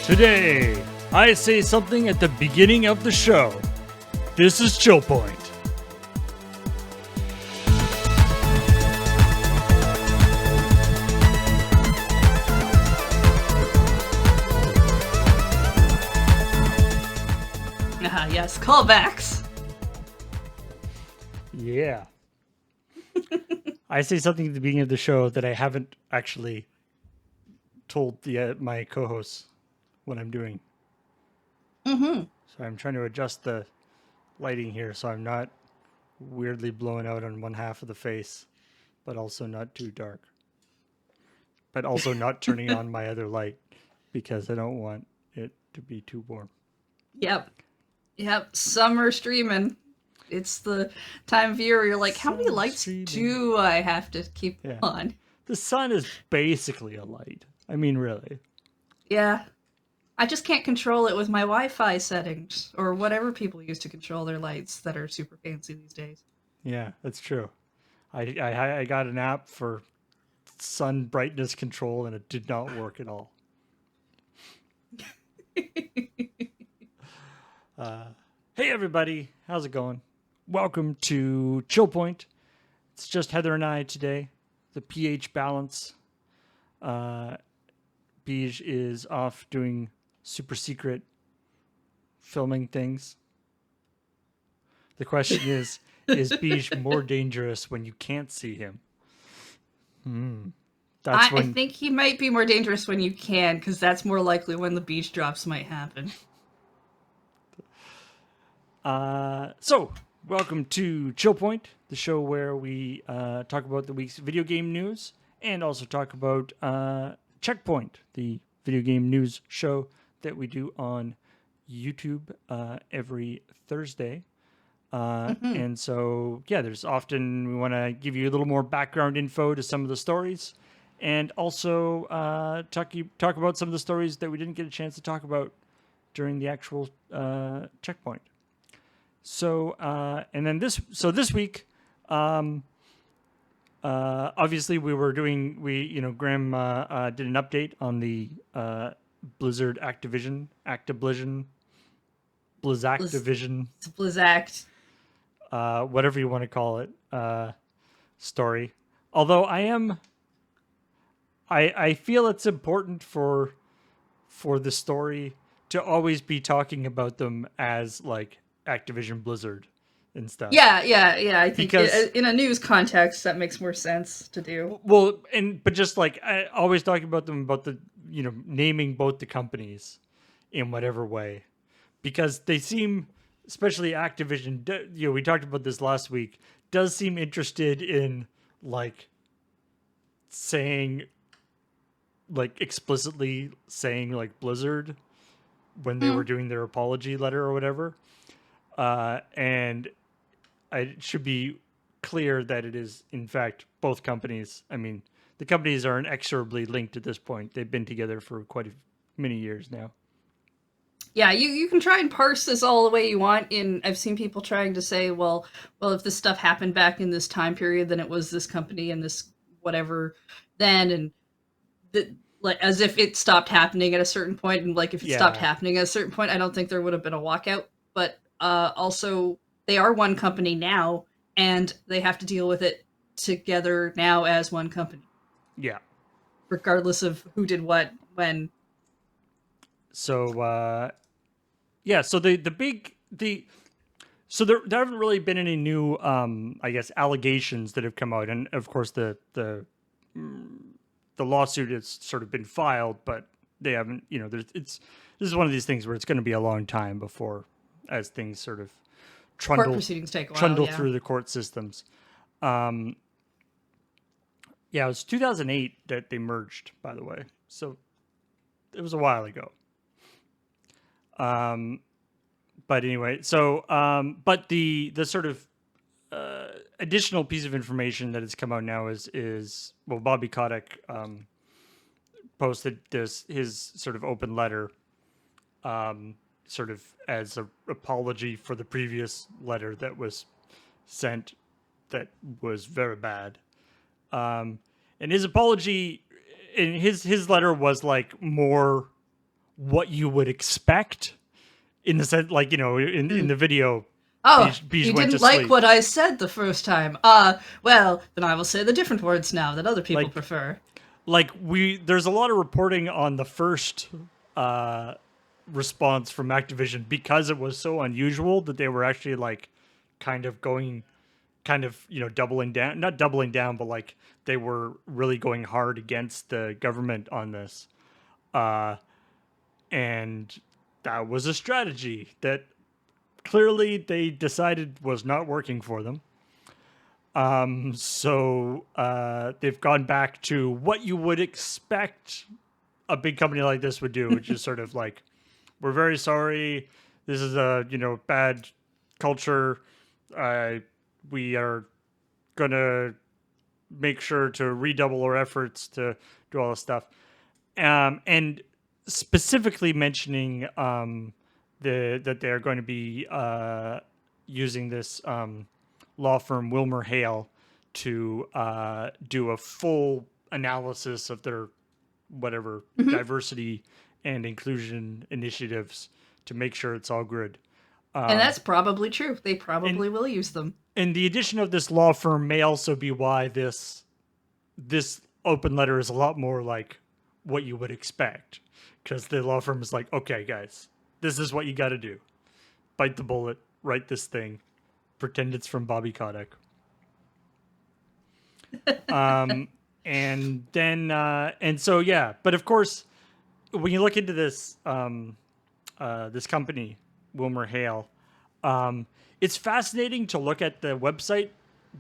Today, I say something at the beginning of the show. This is ChillPoint. Yes, callbacks. Yeah. I say something at the beginning of the show that I haven't actually told my co-hosts what I'm doing. Mm-hmm. So I'm trying to adjust the lighting here so I'm not weirdly blowing out on one half of the face, but also not too dark. But also not turning on my other light because I don't want it to be too warm. Yep. Summer streaming. It's the time of year where you're like, how many lights do I have to keep on? The sun is basically a light. I mean, really. Yeah. I just can't control it with my Wi-Fi settings or whatever people use to control their lights that are super fancy these days. Yeah, that's true. I got an app for sun brightness control and it did not work at all. Hey everybody, how's it going? Welcome to ChillPoint. It's just Heather and I today. The pH balance. Beige is off doing super secret filming things. The question is Beige more dangerous when you can't see him? I think he might be more dangerous when you can, because that's more likely when the beach drops might happen. So, welcome to ChillPoint, the show where we talk about the week's video game news and also talk about CheckPoint, the video game news show that we do on YouTube every Thursday. And so, yeah, there's often we want to give you a little more background info to some of the stories and also talk about some of the stories that we didn't get a chance to talk about during the actual CheckPoint. So, and then this week, obviously Graham did an update on the Blizzard Activision, Blizzact. Whatever you want to call it, story. Although I feel it's important for the story to always be talking about them as like Activision Blizzard and stuff. Yeah. I think because in a news context, that makes more sense to do. Well, but just like I always talking about them about the naming both the companies in whatever way, because they seem, especially Activision, we talked about this last week, does seem interested in like saying, like explicitly saying like Blizzard when they were doing their apology letter or whatever. And it should be clear that it is, in fact, both companies. I mean, the companies are inexorably linked at this point. They've been together for quite many years now. Yeah, you can try and parse this all the way you want. I've seen people trying to say, well, if this stuff happened back in this time period, then it was this company and this whatever then, and like as if it stopped happening at a certain point, and like if it stopped happening at a certain point, I don't think there would have been a walkout. But also, they are one company now, and they have to deal with it together now as one company. Yeah. Regardless of who did what when. So, so so there haven't really been any new, I guess, allegations that have come out, and of course the lawsuit has sort of been filed, but they haven't. This is one of these things where it's going to be a long time before, as things sort of court proceedings take a while, trundle through the court systems. It was 2008 that they merged, by the way, so it was a while ago. But anyway, so but the sort of additional piece of information that has come out now is Bobby Kotick posted his sort of open letter, sort of as an apology for the previous letter that was sent that was very bad. And his apology and his letter was like more what you would expect in the sense, like, in Mm. the video, Oh, Beige you went to didn't like sleep. what I said the first time. Well, then I will say the different words now that other people Like prefer. there's a lot of reporting on the first uh response from Activision because it was so unusual that they were actually like kind of going kind of doubling down, not doubling down, but like they were really going hard against the government on this, uh and that was a strategy that clearly they decided was not working for them. So they've gone back to what you would expect a big company like this would do, which is sort of like, we're very sorry. This is a bad culture. Uh, we are gonna make sure to redouble our efforts to do all this stuff. And specifically mentioning that they're going to be using this law firm Wilmer Hale to do a full analysis of their whatever Hmm. diversity and inclusion initiatives to make sure it's all good. And that's probably true. They And probably will use them. and the addition of this law firm may also be why this open letter is a lot more like what you would expect, because the law firm is like, okay, guys, this is what you got to do: bite the bullet, write this thing, pretend it's from Bobby Kotick. And then and so yeah, but of course, when you look into this this company, Wilmer Hale, it's fascinating to look at the website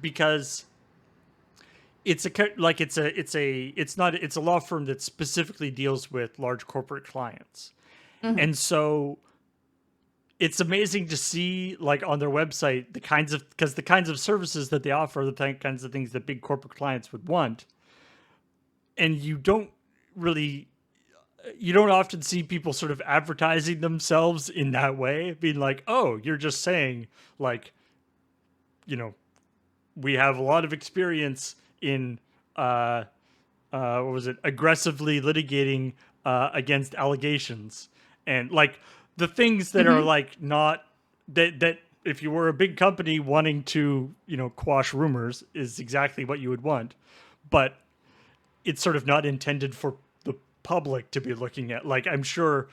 because it's a law firm that specifically deals with large corporate clients. Hmm. And so it's amazing to see, like, on their website, the kinds of services that they offer, kinds of things that big corporate clients would want. And really you don't often see people sort of advertising themselves in that way, being like, oh, you're just saying, like, you know we have a lot of experience in what was it, aggressively litigating against allegations, and like the things that are Hmm. like not that if you were a big company wanting to quash rumors is exactly what you would want, but it's sort of not intended for the public to be looking at. Like, Well, I'm sure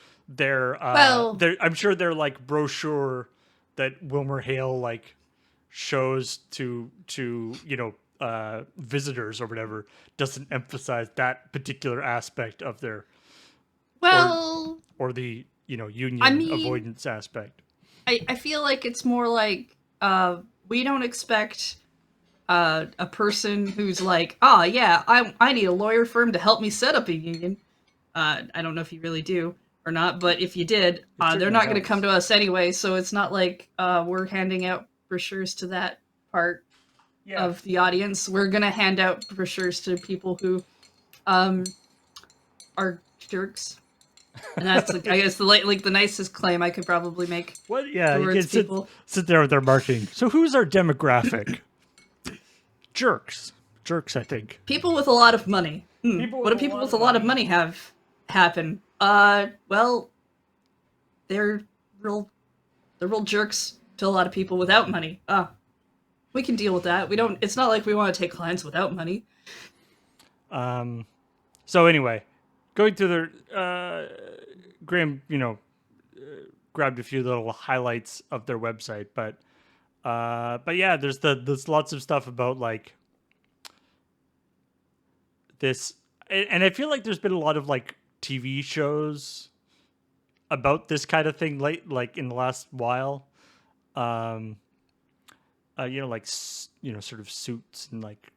their like brochure that Wilmer Hale like shows to visitors or whatever doesn't emphasize that particular aspect of their, or well, the I union mean, avoidance aspect. I feel like it's more like we don't expect a person who's like, oh yeah, I need a lawyer firm to help me set up a union. I don't know if you really do or not, but if you did, It they're certainly not going to come helps. to us anyway. So it's not like we're handing out brochures to that part Yeah. of the audience. We're going to hand out brochures to people who um, are jerks, and that's like, I guess like the nicest claim I could probably make What? Yeah, you can towards people. sit there with their marketing. So who's our demographic? Jerks. Jerks, I think. People with a lot of money. People What with do a people lot with a of lot of money. money have happen? Well, they're real they're real jerks to a lot of people without money. We can deal with that. We don't. It's not like we want to take clients without money. So anyway, going through their Graham, grabbed a few little highlights of their website, but yeah, there's lots of stuff about like this, and I feel like there's been a lot of like TV shows about this kind of thing like in the last while. Um, like sort of Suits and like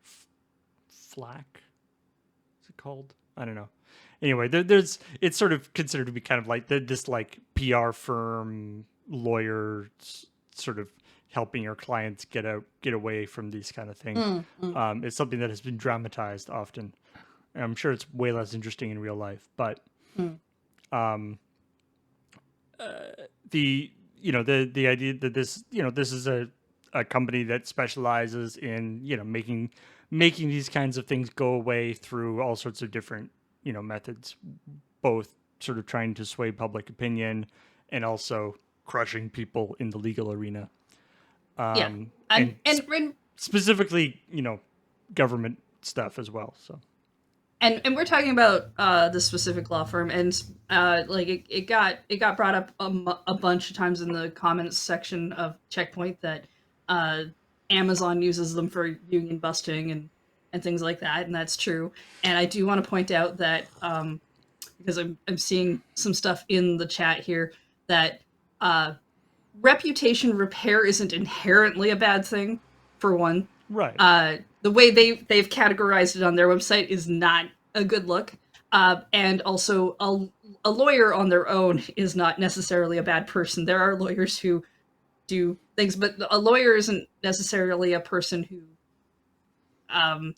Flack. Is it called? I don't know. Anyway, there's it's sort of considered to be kind of like this like PR firm lawyer sort of helping your clients get away from these kind of things. Mm, mm, It's something that has been dramatized often. And I'm sure it's way less interesting in real life, but mm. the idea that this is a company that specializes in making these kinds of things go away through all sorts of different methods, both sort of trying to sway public opinion and also crushing people in the legal arena. Yeah. And And specifically, government stuff as well. So and we're talking about this specific law firm, and like it got brought up a bunch of times in the comments section of CheckPoint that Amazon uses them for union busting and things like that, and that's true. And I do want to point out that because I'm seeing some stuff in the chat here that uh, reputation repair isn't inherently a bad thing. For one, right. the way they've categorized it on their website is not a good look. And also, a lawyer on their own is not necessarily a bad person. There are lawyers who do things, but a lawyer isn't necessarily a person who um,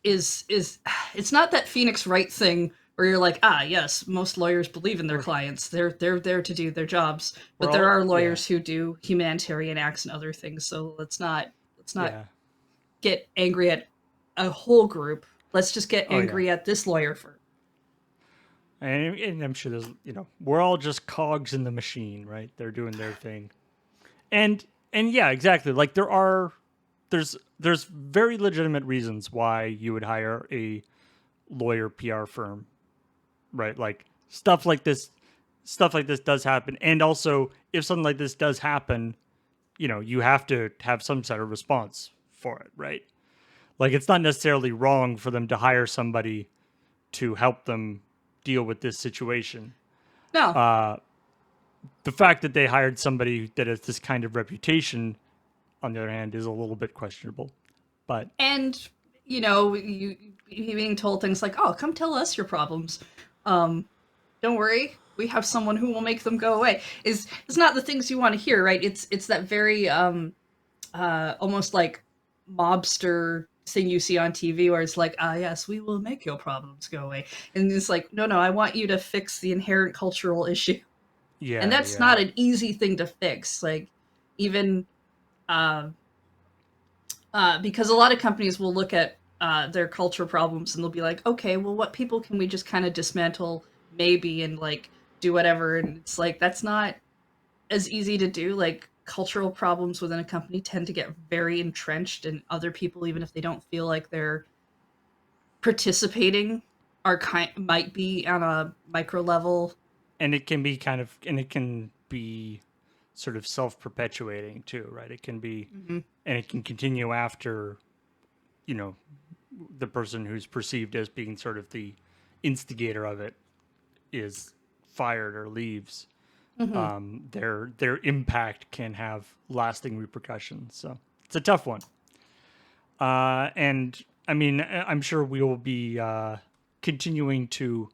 is. It's not that Phoenix Wright thing where you're like, ah, yes, most lawyers believe in their clients. They're there to do their jobs, but there are lawyers who do humanitarian acts and other things. So let's not Yeah. get angry at a whole group. Let's just get Oh yeah. angry at this lawyer firm. And I'm sure there's, we're all just cogs in the machine, right? They're doing their thing. And yeah, exactly. Like there's very legitimate reasons why you would hire a lawyer PR firm, right? Like stuff like this does happen. And also, if something like this does happen, you have to have some sort of response for it, right? Like it's not necessarily wrong for them to hire somebody to help them deal with this situation. No, The fact that they hired somebody that has this kind of reputation, on the other hand, is a little bit questionable. But and you being told things like, "Oh, come tell us your problems." Don't worry, we have someone who will make them go away. Is it's not the things you want to hear, right? It's that very almost like mobster thing you see on TV where it's like, ah, yes, we will make your problems go away, and it's like, no, no, I want you to fix the inherent cultural issue, and yeah, that's yeah. not an easy thing to fix. Like even uh, because a lot of companies will look at their culture problems and they'll be like, okay, well, what people can we just kind of dismantle maybe and like do whatever, and it's like that's not as easy to do. Like cultural problems within a company tend to get very entrenched, and other people, even if they don't feel like they're participating, are might be on a micro level. And it can be sort of self-perpetuating too, right? It can be, Mm-hmm. and it can continue after, you know, the person who's perceived as being sort of the instigator of it is fired or leaves. Mm-hmm. Their impact can have lasting repercussions. So it's a tough one. And I mean, I'm sure we will be continuing to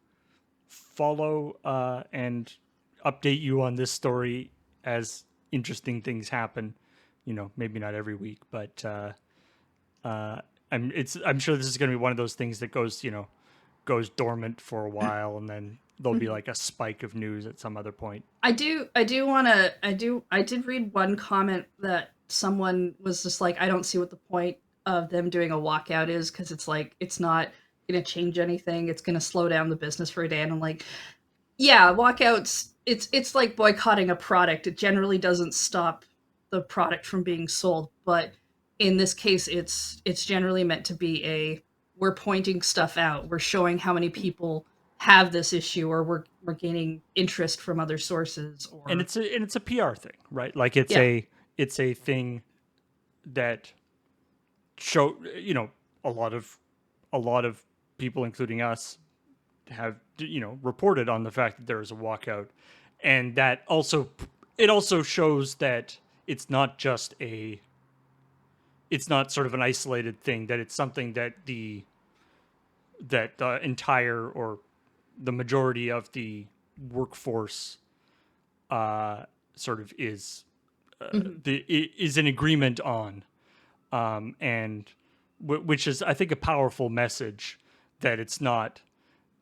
follow and update you on this story as interesting things happen. Maybe not every week, but uh, I'm sure this is going to be one of those things that goes dormant for a while, and then there'll be Mm-hmm. like a spike of news at some other point. I did read one comment that someone was just like, I don't see what the point of them doing a walkout is, because it's like it's not going to change anything. It's going to slow down the business for a day. And I'm like, yeah, walkouts. It's like boycotting a product. It generally doesn't stop the product from being sold, but in this case, it's generally meant to be a we're pointing stuff out. We're showing how many people have this issue, or we're gaining interest from other sources, And or it's a PR thing, right? Like yeah. it's a thing that show a lot of people, including us, have reported on the fact that there is a walkout, and that also it also shows that it's not sort of an isolated thing, that it's something that the entire or the majority of the workforce sort of Hmm. is in agreement on, and which is, I think, a powerful message, that it's not,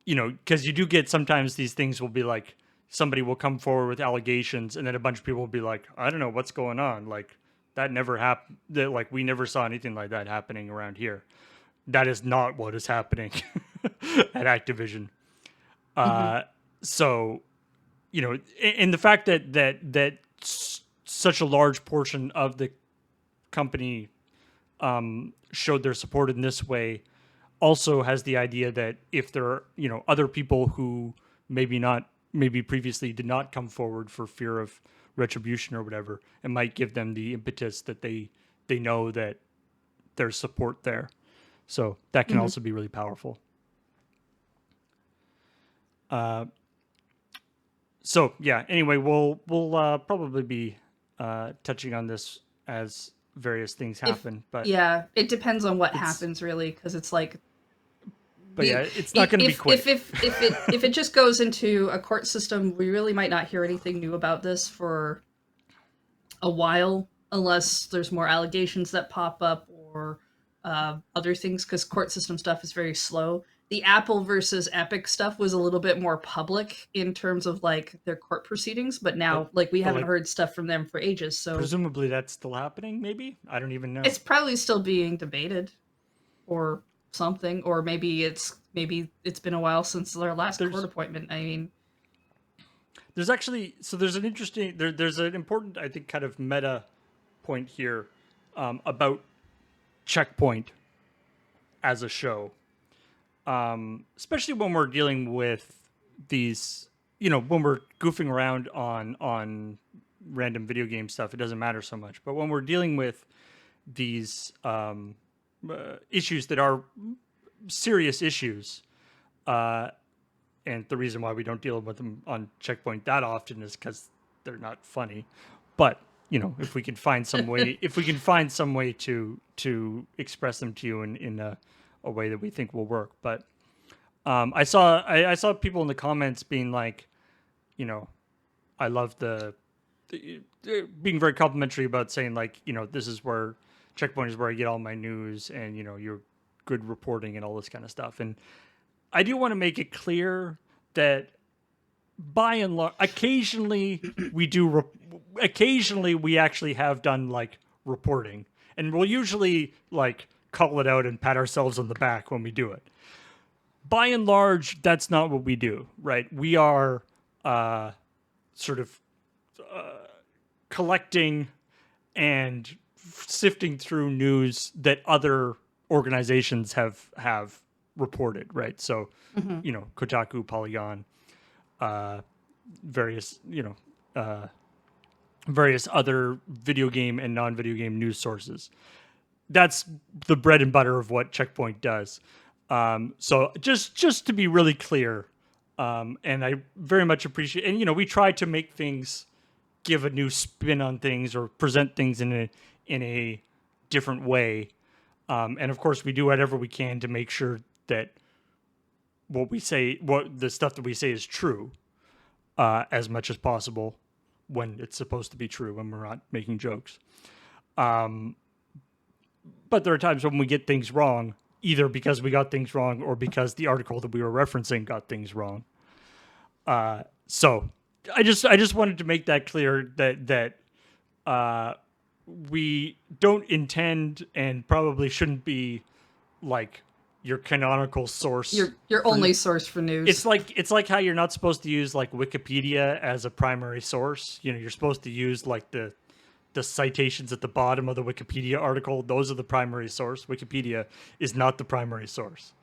because you do get sometimes these things will be like, somebody will come forward with allegations, and then a bunch of people will be like, I don't know what's going on, like that never happened, that like we never saw anything like that happening around here. That is not what is happening. at Activision. Hmm. So, and the fact that such a large portion of the company showed their support in this way also has the idea that if there are, other people who maybe previously did not come forward for fear of retribution or whatever, it might give them the impetus that they know that there's support there. So that can Hmm. also be really powerful. Uh, so yeah. Anyway, we'll probably be touching on this as various things If happen, but yeah, it depends on what it's happens really, because it's like yeah, we it's not going to be quick. if it just goes into a court system, we really might not hear anything new about this for a while, unless there's more allegations that pop up or other things, because court system stuff is very slow. The Apple versus Epic stuff was a little bit more public in terms of like their court proceedings, but but now like we but haven't like heard stuff from them for ages, so presumably that's still happening. Maybe I don't even know. it's probably still being debated or something, or maybe it's been a while since their last court There's appointment. I mean, there's actually there's an interesting there's an important, I think, kind of meta point here about CheckPoint as a show, especially when we're dealing with these, when we're goofing around on random video game stuff, it doesn't matter so much. But when we're dealing with these issues that are serious issues, and the reason why we don't deal with them on CheckPoint that often is because they're not funny. But if we can find some way, to express them to you in a way that we think will work. But I saw people in the comments being like, I love being very complimentary about saying like, this is where CheckPoint is where I get all my news, and you're good reporting and all this kind of stuff. And I do want to make it clear that by and large, occasionally we actually have done like reporting, and we'll usually like call it out and pat ourselves on the back when we do it. By and large, that's not what we do, right? We are sort of collecting and sifting through news that other organizations have reported, right? So, mhm. Kotaku, Polygon, various, various other video game and non-video game news sources. That's the bread and butter of what CheckPoint does. So just to be really clear, and I very much appreciate, and we try to make things, give a new spin on things or present things in a different way. And of course, we do whatever we can to make sure that what the stuff that we say is true, as much as possible when it's supposed to be true, when we're not making jokes. But there are times when we get things wrong, either because we got things wrong or because the article that we were referencing got things wrong. So I just wanted to make that clear that we don't intend and probably shouldn't be like your canonical source Your for. only source for news. It's like how you're not supposed to use like Wikipedia as a primary source. You're supposed to use like the citations at the bottom of the Wikipedia article. Those are the primary source. Wikipedia is not the primary source.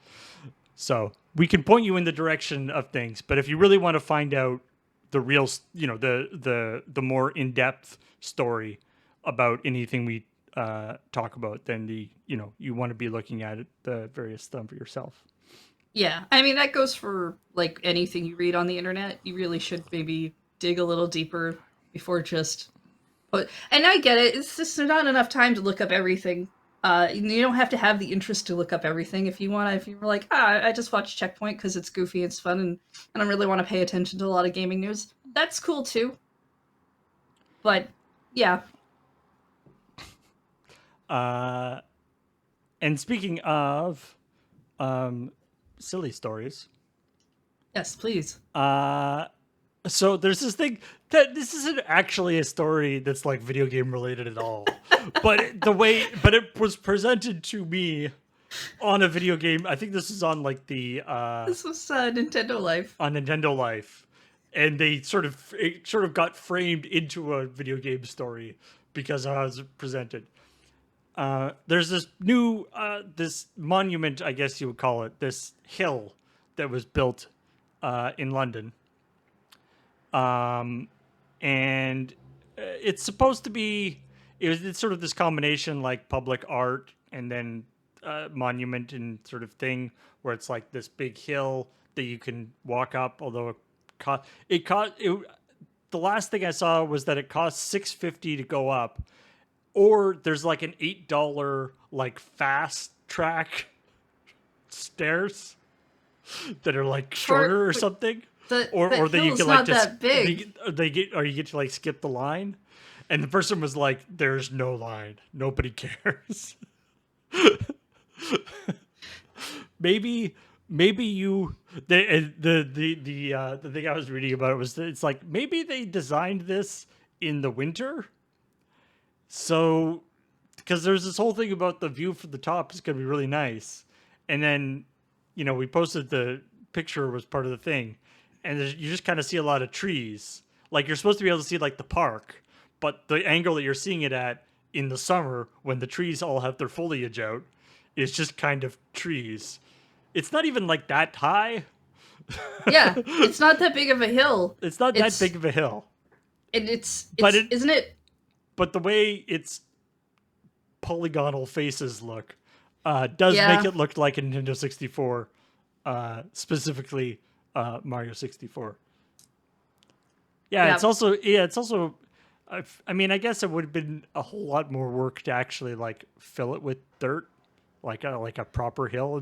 So we can point you in the direction of things, but if you really want to find out the real, the more in depth story about anything we talk about, then you want to be looking at the various stuff for yourself. Yeah, I mean that goes for like anything you read on the internet. You really should maybe dig a little deeper before just put. And I get it; it's just not enough time to look up everything. You don't have to have the interest to look up everything if you want to. If you're like, I just watch CheckPoint because it's goofy, it's fun, and I don't really want to pay attention to a lot of gaming news. That's cool too. But yeah, Uh, and speaking of silly stories, yes, please. so there's this thing that this isn't actually a story that's like video game related at all, but it was presented to me on a video game. I think this is on like the This was Nintendo Life. on Nintendo Life, and they sort of got framed into a video game story because of how it was presented. There's this new this monument, I guess you would call it, this hill that was built in London, and it's supposed to be it's sort of this combination like public art and then monument and sort of thing where it's like this big hill that you can walk up. Although it the last thing I saw was that it costs $6.50 to go up, or there's like an $8 like fast track stairs that are like shorter or something, or that you hill's can like not just that big. you get to like skip the line, and the person was like, "There's no line, nobody cares." maybe you the thing I was reading about it was that it's like maybe they designed this in the winter, so because there's this whole thing about the view from the top is going to be really nice, and then we posted the picture was part of the thing, and you just kind of see a lot of trees. Like you're supposed to be able to see like the park, but the angle that you're seeing it at in the summer when the trees all have their foliage out is just kind of trees. It's not even like that high. Yeah, it's not that big of a hill. It's not that big of a hill. And it's But isn't it? But the way its polygonal faces look does Yeah. make it look like a Nintendo 64, specifically Mario 64. Yeah, it's also I mean, I guess it would have been a whole lot more work to actually like fill it with dirt, like a proper hill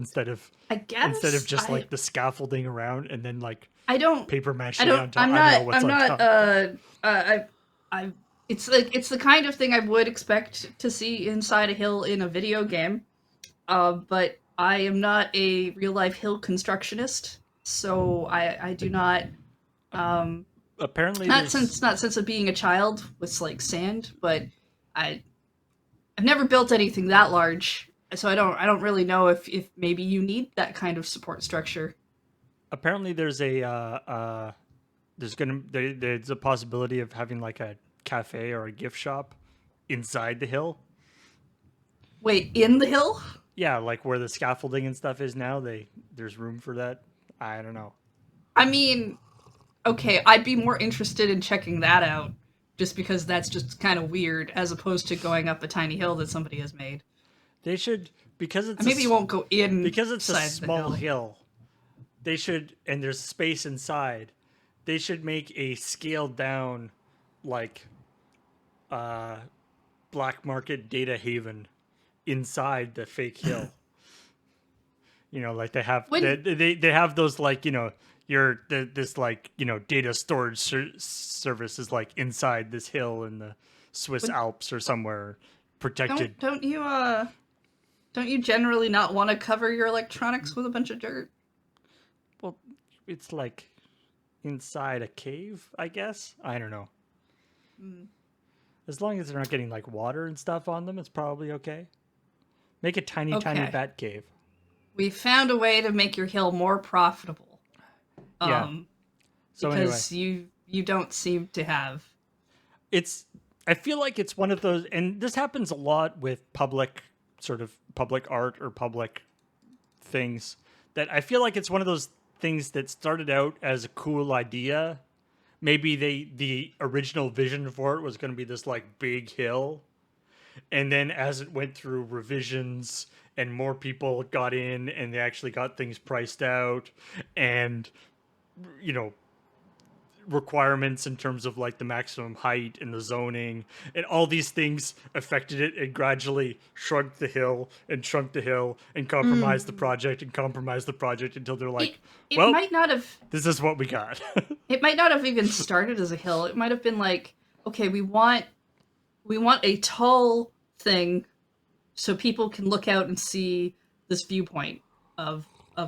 I guess just like the scaffolding around and then like I don't paper mache I don't on top. I'm I don't know not what's I'm on not top. I it's the kind of thing I would expect to see inside a hill in a video game. But I am not a real life hill constructionist, so I do not Apparently, not since of being a child with like sand, but I I've never built anything that large, so I don't really know if maybe you need that kind of support structure. apparently there's a possibility of having like a cafe or a gift shop inside the hill. Wait, in the hill? Yeah, like where the scaffolding and stuff is now. There's room for that. I don't know. I mean, okay, I'd be more interested in checking that out just because that's just kind of weird as opposed to going up a tiny hill that somebody has made. They should because it's Maybe you won't go in because it's a inside small the hill. hill. They should and there's space inside. They should make a scaled down like uh black market data haven inside the fake hill. Like they have When they have those like this like data storage service is like inside this hill in the Swiss when Alps or somewhere protected. don't you generally not want to cover your electronics with a bunch of dirt? Well, it's like inside a cave, I guess. I don't know. Mm. As long as they're not getting like water and stuff on them, it's probably okay. Make a tiny Okay. bat cave. We found a way to make your hill more profitable. Yeah. So anyway, Because you don't seem to have. it's I feel like it's one of those, and this happens a lot with public art or public things, that I feel like it's one of those things that started out as a cool idea. Maybe the original vision for it was going to be this like big hill, and then as it went through revisions and more people got in and they actually got things priced out, and you know requirements in terms of like the maximum height and the zoning and all these things affected it and gradually shrunk the hill and compromised the project and compromised the project until they're It like, it well, might not have this is what we got. it might not have even started as a hill. It might have been like, okay, we want a tall thing so people can look out and see this viewpoint of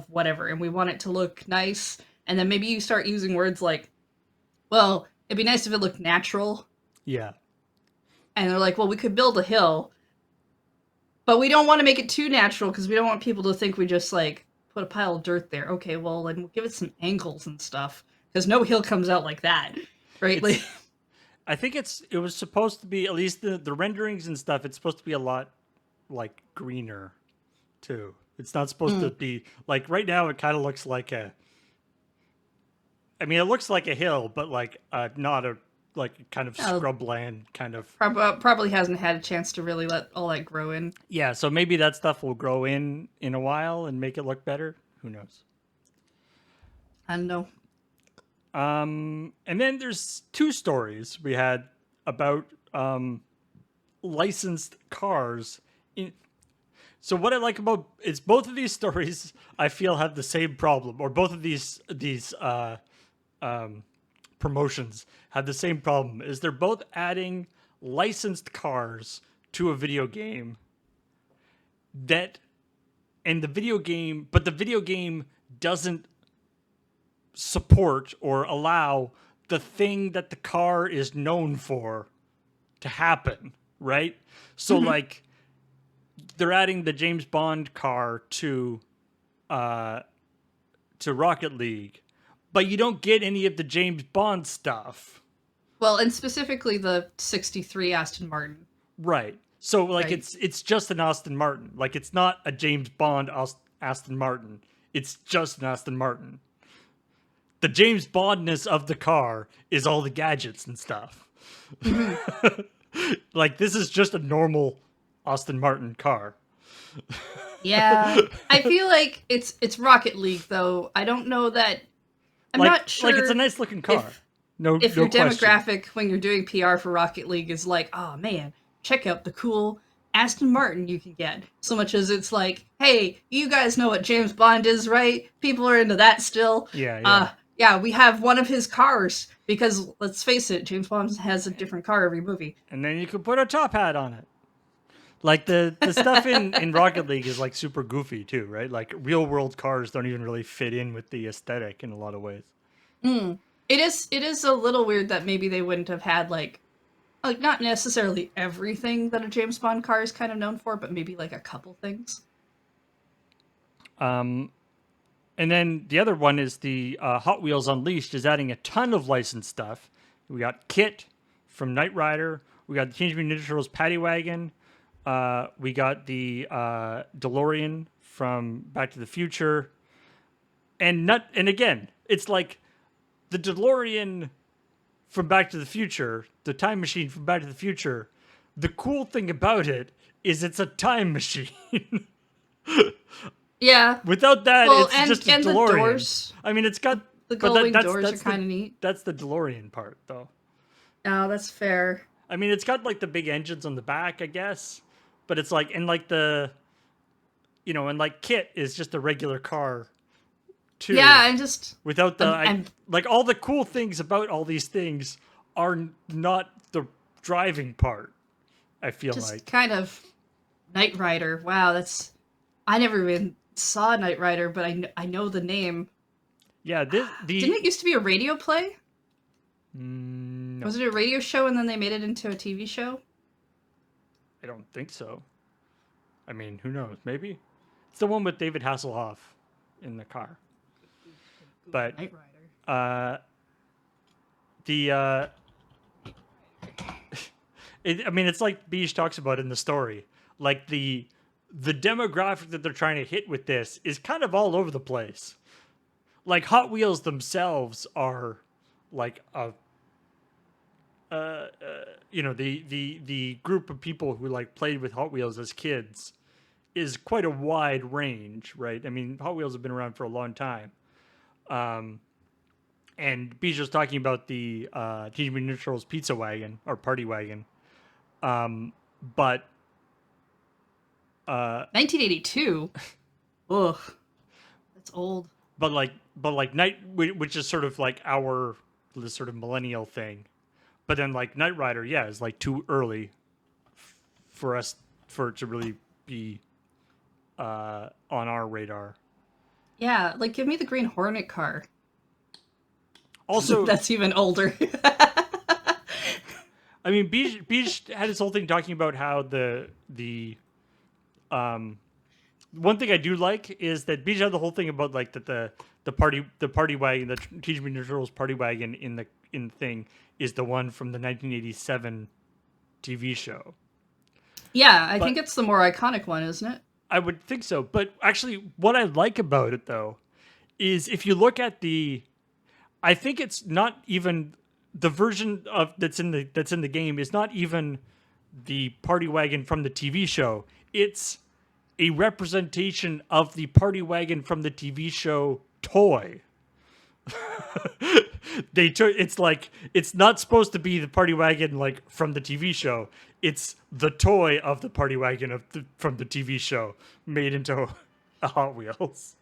whatever, and we want it to look nice. And then maybe you start using words like, well, it'd be nice if it looked natural. Yeah. And they're like, well, we could build a hill, But we don't want to make it too natural because we don't want people to think we just like put a pile of dirt there. Okay, well, then we'll give it some angles and stuff because no hill comes out like that, right? Like, I think it was supposed to be, at least the renderings and stuff. It's supposed to be a lot like greener too. It's not supposed to be like right now. It kind of looks like a. I mean, it looks like a hill, but like not a like kind of scrubland kind of. probably hasn't had a chance to really let all that grow in. Yeah, so maybe that stuff will grow in a while and make it look better. Who knows? I don't know. And then there's two stories we had about licensed cars. So what I like about it's both of these stories I feel have the same problem, or both of these promotions have the same problem. Is they're both adding licensed cars to a video game but the video game doesn't support or allow the thing that the car is known for to happen, right? So like they're adding the James Bond car to Rocket League, but you don't get any of the James Bond stuff. Well, and specifically the 63 Aston Martin. Right. So like Right. it's just an Aston Martin. Like it's not a James Bond Aston Martin. It's just an Aston Martin. The James Bondness of the car is all the gadgets and stuff. Like this is just a normal Aston Martin car. Yeah. I feel like it's Rocket League though. I don't know that I'm like, not sure Like it's a nice looking car. If no your question. demographic when you're doing PR for Rocket League is like, oh man, check out the cool Aston Martin you can get. So much as it's like, hey, you guys know what James Bond is, right? People are into that still. Yeah. Yeah, we have one of his cars because let's face it, James Bond has a different car every movie. And then you could put a top hat on it. Like the stuff in Rocket League is like super goofy too, right? Like real world cars don't even really fit in with the aesthetic in a lot of ways. It is a little weird that maybe they wouldn't have had like not necessarily everything that a James Bond car is kind of known for, but maybe like a couple things. And then the other one is the Hot Wheels Unleashed is adding a ton of licensed stuff. We got Kit from Knight Rider. We got the Teenage Mutant Ninja Turtles Paddy Wagon. We got the DeLorean from Back to the Future. And again, it's like the DeLorean from Back to the Future, the time machine from Back to the Future. The cool thing about it is it's a time machine. Yeah. Without that, well, it's just a DeLorean. The doors, I mean, it's got the glowing doors are kind of neat. That's the DeLorean part, though. Oh, that's fair. I mean, it's got like the big engines on the back, I guess, but it's like, and like the, and like Kit is just a regular car, too. Yeah, I'm just without the like all the cool things about all these things are not the driving part. I feel just like kind of Knight Rider. Wow, I never even saw Knight Rider, but I know the name. Yeah, didn't it used to be a radio play? No. Was it a radio show and then they made it into a TV show? I don't think so. I mean, who knows? Maybe it's the one with David Hasselhoff in the car. But Knight Rider. It's like Beej talks about in the story. Like the demographic that they're trying to hit with this is kind of all over the place. Like Hot Wheels themselves are like the group of people who like played with Hot Wheels as kids is quite a wide range, right? I mean, Hot Wheels have been around for a long time. And Beej was talking about the Teenage Mutant Ninja Turtles pizza wagon or party wagon. But 1982. Ugh, that's old. But like Night, which is sort of like this sort of millennial thing. But then like Knight Rider, yeah, is like too early for it to really be on our radar. Yeah, like give me the Green Hornet car. Also, that's even older. I mean, Beej had his whole thing talking about how the One thing I do like is that Beach had the whole thing about like that the party wagon, the Teenage Mutant Ninja Turtles party wagon in the thing is the one from the 1987 TV show. Yeah, I But think it's the more iconic one, isn't it? I would think so. But actually, what I like about it though is if you look at I think it's not even the version of that's in the game is not even the party wagon from the TV show. It's a representation of the party wagon from the TV show toy. They took it's like it's not supposed to be the party wagon like from the TV show. It's the toy of the party wagon from the TV show made into a Hot Wheels,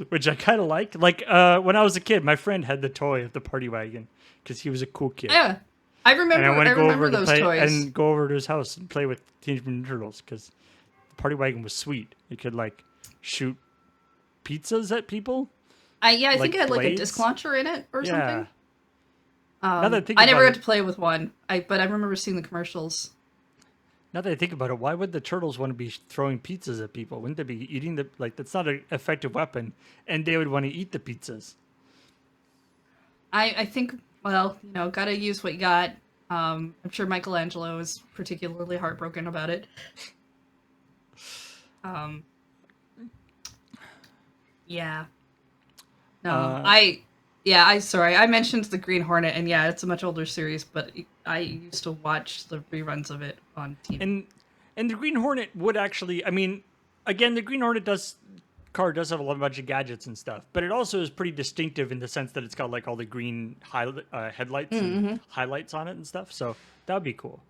which I kind of like. Like when I was a kid, my friend had the toy of the party wagon because he was a cool kid. Yeah, I And I remember. want I to go remember over to those play toys. and go over to his house and play with Teenage Mutant Ninja Turtles because the party wagon was sweet. You could like shoot pizzas at people. I like think it had like a blades? disc launcher in it or Yeah. something. Now that I think I never about got it, to play with one. But I remember seeing the commercials. now that I think about it, why would the turtles want to be throwing pizzas at people? Wouldn't they be eating the like? That's not an effective weapon, and they would want to eat the pizzas. I think, well, gotta use what you got. I'm sure Michelangelo is particularly heartbroken about it. Um, yeah. No, sorry, I mentioned the Green Hornet, and yeah, it's a much older series, but I used to watch the reruns of it on TV. And the Green Hornet would actually, I mean, again, the Green Hornet car does have a bunch of gadgets and stuff, but it also is pretty distinctive in the sense that it's got like all the green headlights and highlights on it and stuff. So that would be cool.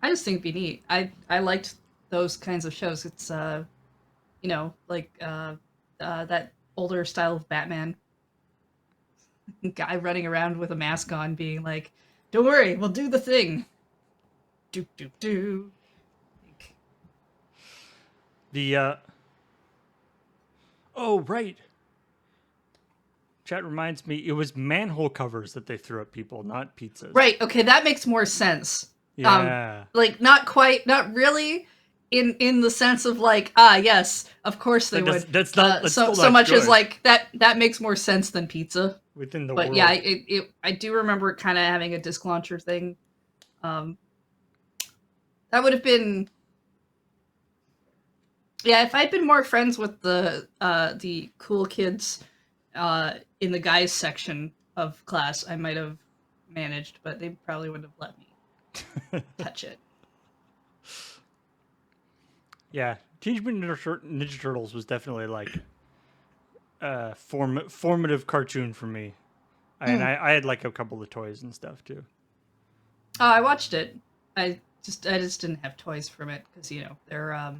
I just think it'd be neat. I liked those kinds of shows. It's like that older style of Batman guy running around with a mask on, being like, "Don't worry, we'll do the thing." Do do do. The oh right, chat reminds me it was manhole covers that they threw at people, not pizzas. Right. Okay, that makes more sense. Yeah. Like not really. In the sense of like, yes, of course they would. That's not that's so still not much good as like that makes more sense than pizza. within the But world. yeah, I do remember it kind of having a disc launcher thing. That would have been, yeah, if I'd been more friends with the cool kids in the guys section of class, I might have managed, but they probably wouldn't have let me touch it. Yeah, Teenage Mutant Ninja Turtles was definitely like a formative cartoon for me, and I had like a couple of toys and stuff too. Oh, I watched it. I just didn't have toys from it because they're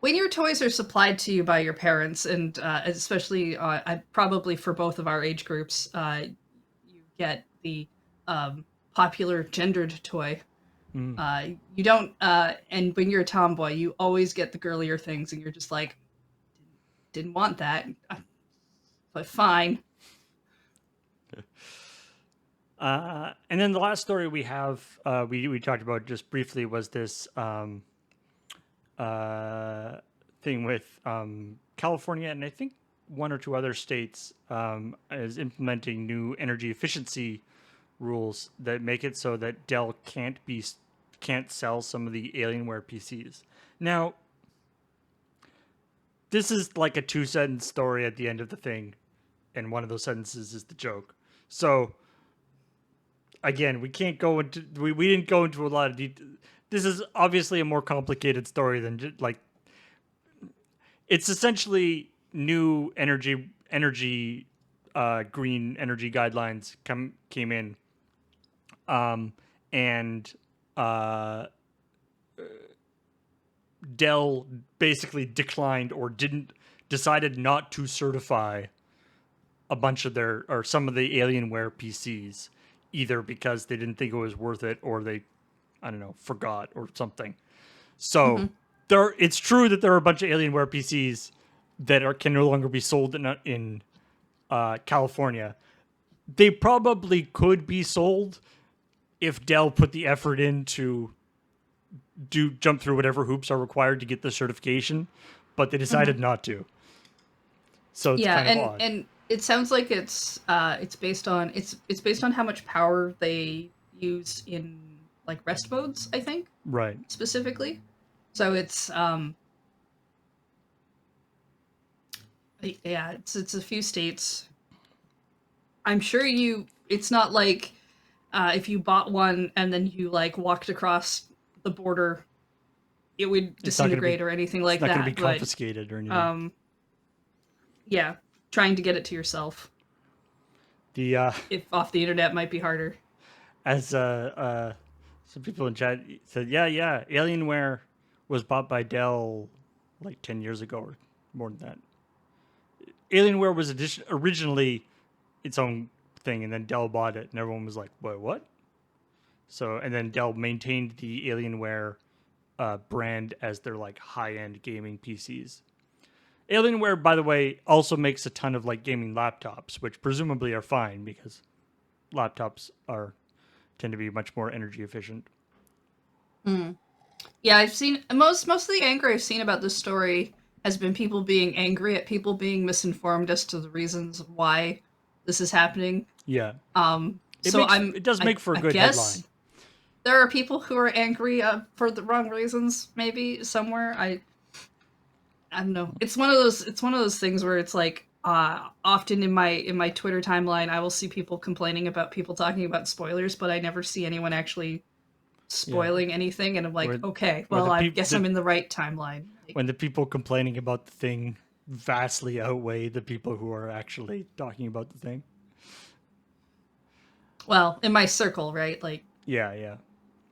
when your toys are supplied to you by your parents, and especially probably for both of our age groups, you get the popular gendered toy. You don't, and when you're a tomboy, you always get the girlier things, and you're just like, didn't want that, but fine. And then the last story we have, we talked about just briefly, was this thing with California, and I think one or two other states is implementing new energy efficiency rules that make it so that Dell can't sell some of the Alienware PCs. Now, this is like a 2-sentence story at the end of the thing, and one of those sentences is the joke. So, again, we can't go into we didn't go into a lot of detail. This is obviously a more complicated story than just like it's essentially new energy green energy guidelines came in, and Dell basically declined or decided not to certify a bunch of some of the Alienware PCs, either because they didn't think it was worth it or they, I don't know, forgot or something. So it's true that there are a bunch of Alienware PCs that can no longer be sold in California. They probably could be sold if Dell put the effort into jump through whatever hoops are required to get the certification, but they Mhm. decided not to. So it's Yeah, kind of odd. and it sounds like it's based on how much power they use in like rest modes, I think, Right. specifically. So it's yeah, it's a few states. I'm sure you it's not like if you bought one and then you like walked across the border, it would It's not going to be disintegrate or anything it's like not going to be that. But confiscated or anything. um, yeah, trying to get it to yourself The if off the internet might be harder. as some people in chat said, yeah, Alienware was bought by Dell like 10 years ago or more than that. Alienware was originally its own thing, and then Dell bought it, and everyone was like, "Wait, what?" So, and then Dell maintained the Alienware brand as their like high-end gaming PCs. Alienware, by the way, also makes a ton of like gaming laptops, which presumably are fine because laptops are tend to be much more energy efficient. Mm. Yeah, I've seen most of the anger I've seen about this story has been people being angry at people being misinformed as to the reasons why this is happening. Yeah, So it does make for a I good guess headline. there are people who are angry for the wrong reasons. Maybe somewhere I don't know. It's one of those things where it's like often in my Twitter timeline I will see people complaining about people talking about spoilers, but I never see anyone actually Yeah, spoiling anything, and I'm like, where okay, where well, the I people guess I'm in the right timeline. Like, when the people complaining about the thing vastly outweigh the people who are actually talking about the thing. well, in my circle, right? Like, Yeah, yeah.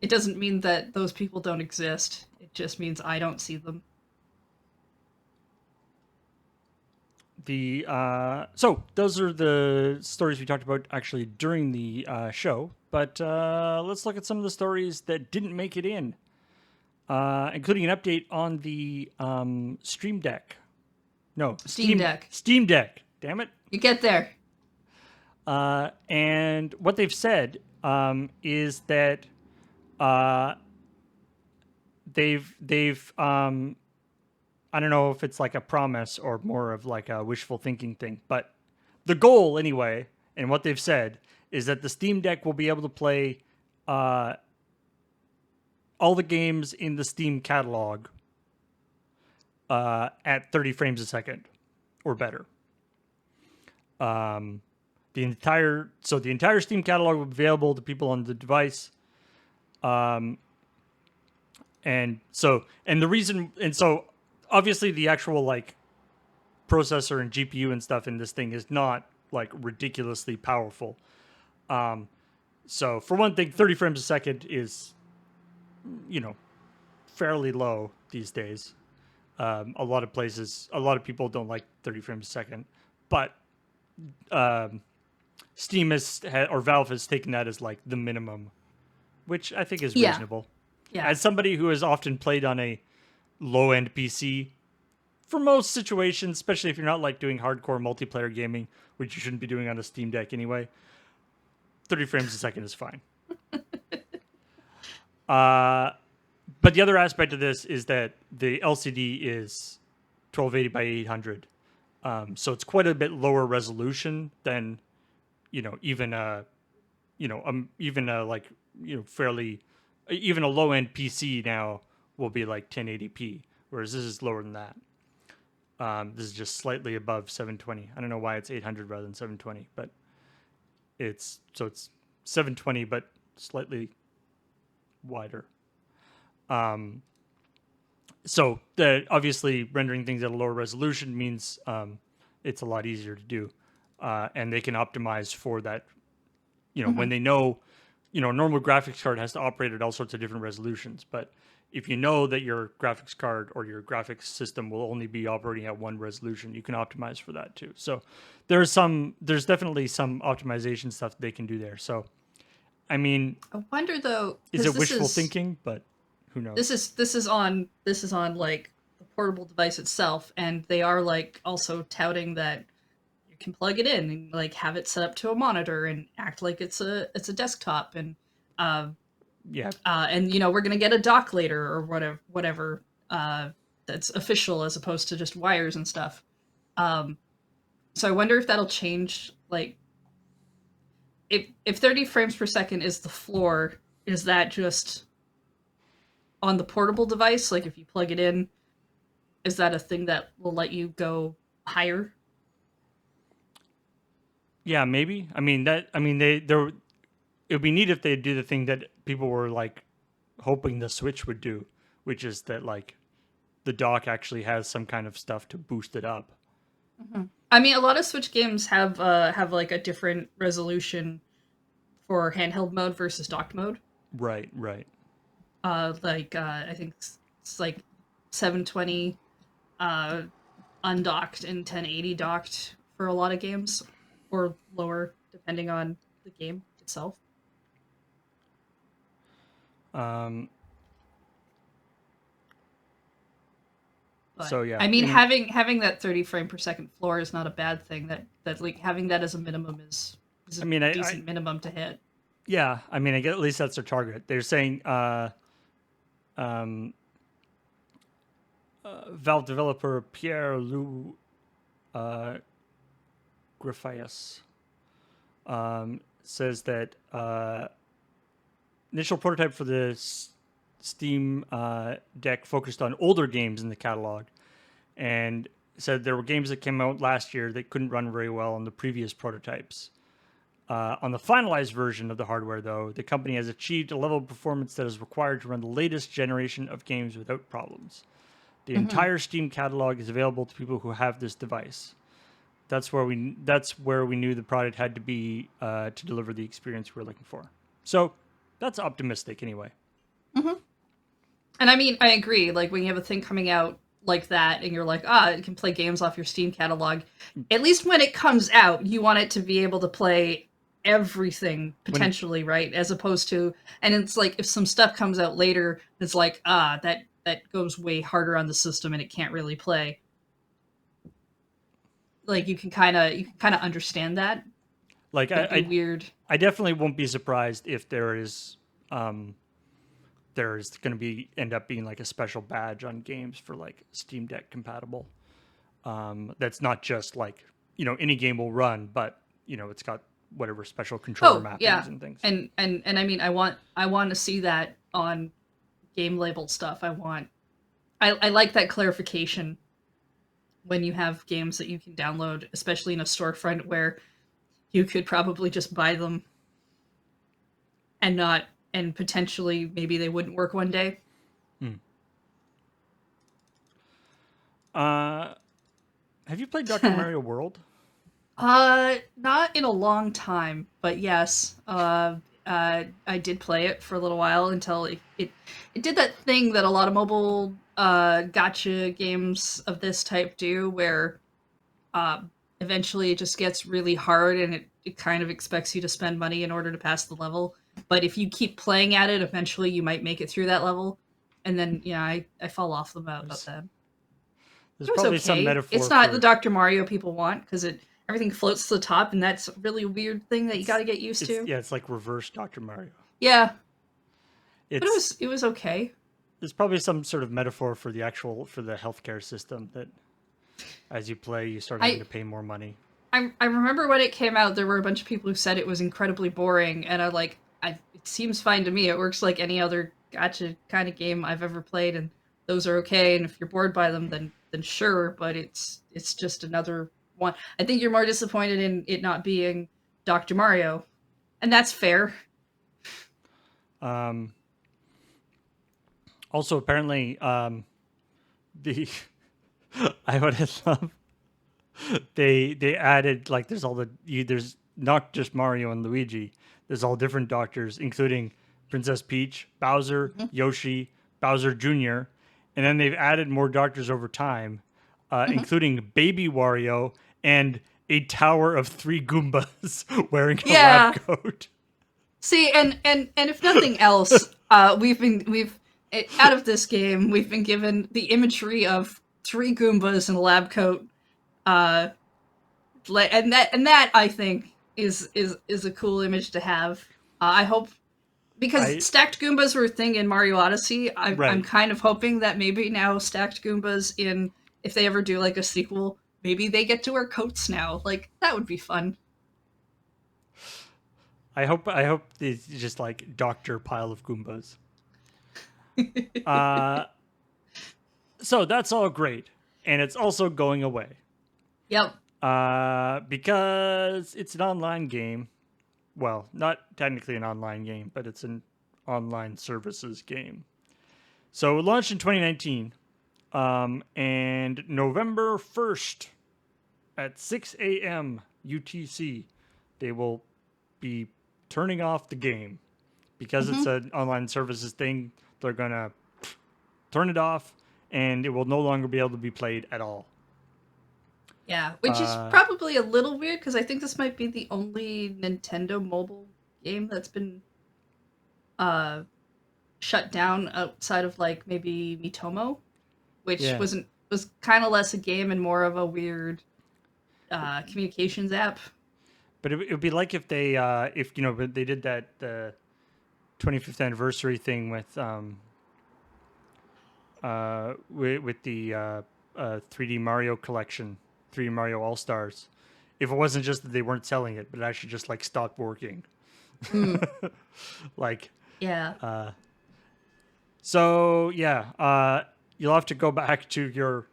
it doesn't mean that those people don't exist. It just means I don't see them. The so those are the stories we talked about actually during the show. But let's look at some of the stories that didn't make it in, including an update on the Stream Deck. No, Steam Deck. Steam Deck. Damn it. You get there. And what they've said is that uh, they've I don't know if it's like a promise or more of like a wishful thinking thing, but the goal anyway, and what they've said is that the Steam Deck will be able to play uh, all the games in the Steam catalog at 30 frames a second or better. Um, the entire Steam catalog will be available to people on the device. Um, and so obviously the actual like processor and GPU and stuff in this thing is not like ridiculously powerful. So for one thing, 30 frames a second is, you know, fairly low these days. A lot of places, a lot of people don't like 30 frames a second, but Steam or Valve has taken that as like the minimum, which I think is Yeah, reasonable. yeah, As somebody who has often played on a low end PC, for most situations, especially if you're not like doing hardcore multiplayer gaming, which you shouldn't be doing on a Steam Deck anyway, 30 frames a second is fine. But the other aspect of this is that the LCD is 1280 by 800, so it's quite a bit lower resolution than even even a like fairly even a low end PC now will be like 1080p, whereas this is lower than that. This is just slightly above 720. I don't know why it's 800 rather than 720, but it's 720 but slightly wider. So obviously rendering things at a lower resolution means it's a lot easier to do, and they can optimize for that. hmm When they know, a normal graphics card has to operate at all sorts of different resolutions, but if you know that your graphics card or your graphics system will only be operating at one resolution, you can optimize for that too. So there's definitely some optimization stuff they can do there. So I mean, I wonder though, is because it wishful thinking? But who knows? this is on like the portable device itself, and they are like also touting that you can plug it in and like have it set up to a monitor and act like it's a desktop, and uh, Yeah. And we're gonna get a dock later or whatever that's official as opposed to just wires and stuff. Um, so I wonder if that'll change. Like, if 30 frames per second is the floor, is that just on the portable device? Like, if you plug it in, is that a thing that will let you go higher? Yeah, maybe. I mean that. I mean they're. It would be neat if they do the thing that people were like hoping the Switch would do, which is that like the dock actually has some kind of stuff to boost it up. Mhm. I mean, a lot of Switch games have like a different resolution for handheld mode versus docked mode. Right, right. I think it's like 720 uh, undocked and 1080 docked for a lot of games, or lower depending on the game itself. Um, But so yeah, I mean, in having that 30 frame per second floor is not a bad thing. That like having that as a minimum is I a mean decent minimum to hit. yeah, I mean I get at least that's their target. They're saying um Valve developer Pierre Lou uh Graffias says that initial prototype for the Steam deck focused on older games in the catalog, and said there were games that came out last year that couldn't run very well on the previous prototypes. On the finalized version of the hardware, though, the company has achieved a level of performance that is required to run the latest generation of games without problems. The Hmm. entire Steam catalog is available to people who have this device. That's where we knew the product had to be to deliver the experience we were looking for. So that's optimistic, anyway. Hmm. And I mean, I agree. Like when you have a thing coming out like that, and you're like, ah, it can play games off your Steam catalog. At least when it comes out, you want it to be able to play everything When it potentially, right? As opposed to, and it's like if some stuff comes out later, it's like, that goes way harder on the system, and it can't really play. Like you can kind of understand that. like It'd be weird. I definitely won't be surprised if um, there's going to be end up being like a special badge on games for like Steam Deck compatible. That's not just like any game will run, but it's got whatever special controller Oh mappings yeah, and things. and I mean, I want to see that on game label stuff. I like that clarification when you have games that you can download, especially in a storefront where you could probably just buy them and not, and potentially maybe they wouldn't work one day. Hmm. Uh, have you played Dr. Mario World? Not in a long time, but yes. I did play it for a little while until it did that thing that a lot of mobile gotcha games of this type do, where uh, eventually it just gets really hard and it kind of expects you to spend money in order to pass the level. But if you keep playing at it, eventually you might make it through that level. And then, yeah, I fall off about There's that. there's It was probably some okay. It's metaphor not the for Dr. Mario people want because everything floats to the top, and that's a really weird thing that you got it's to get used it's to. yeah, it's like reverse Dr. Mario. Yeah, but it It's was it was okay. there's probably some sort of metaphor for the healthcare system that as you play you start having I to pay more money. I remember when it came out, there were a bunch of people who said it was incredibly boring, and it seems fine to me. It works like any other gotcha kind of game I've ever played, and those are okay. And if you're bored by them, then sure. But it's just another one. I think you're more disappointed in it not being Dr. Mario, and that's fair. Um, Also, apparently, the I would have loved they added like there's not just Mario and Luigi. There's all different doctors, including Princess Peach, Bowser, Mhm. Yoshi, Bowser Jr., and then they've added more doctors over time, Mhm. including Baby Wario and a tower of three Goombas wearing a lab Yeah. coat. See, and if nothing else, we've out of this game, we've been given the imagery of three Goombas in a lab coat, uh, and that I think is a cool image to have. I hope, because stacked Goombas were a thing in Mario Odyssey. I'm Right. kind of hoping that maybe now stacked Goombas in, if they ever do like a sequel, maybe they get to wear coats now. Like that would be fun. I hope it's just like Doctor Pile of Goombas. Uh, so that's all great, and it's also going away. Yep. Because it's an online game. Well, not technically an online game, but it's an online services game. So it launched in 2019, and November 1st at 6 a.m. UTC, they will be turning off the game because it's an online services thing. They're gonna turn it off, and it will no longer be able to be played at all. Yeah, which is probably a little weird because I think this might be the only Nintendo mobile game that's been uh shut down outside of like maybe Mitomo, which Yeah, was kind of less a game and more of a weird communications app. but it would be like if they did that the 25th anniversary thing with the 3D Mario collection, 3D Mario All Stars. If it wasn't just that they weren't selling it, but it actually just like stopped working. Mm, Like, yeah. so yeah, you'll have to go back to your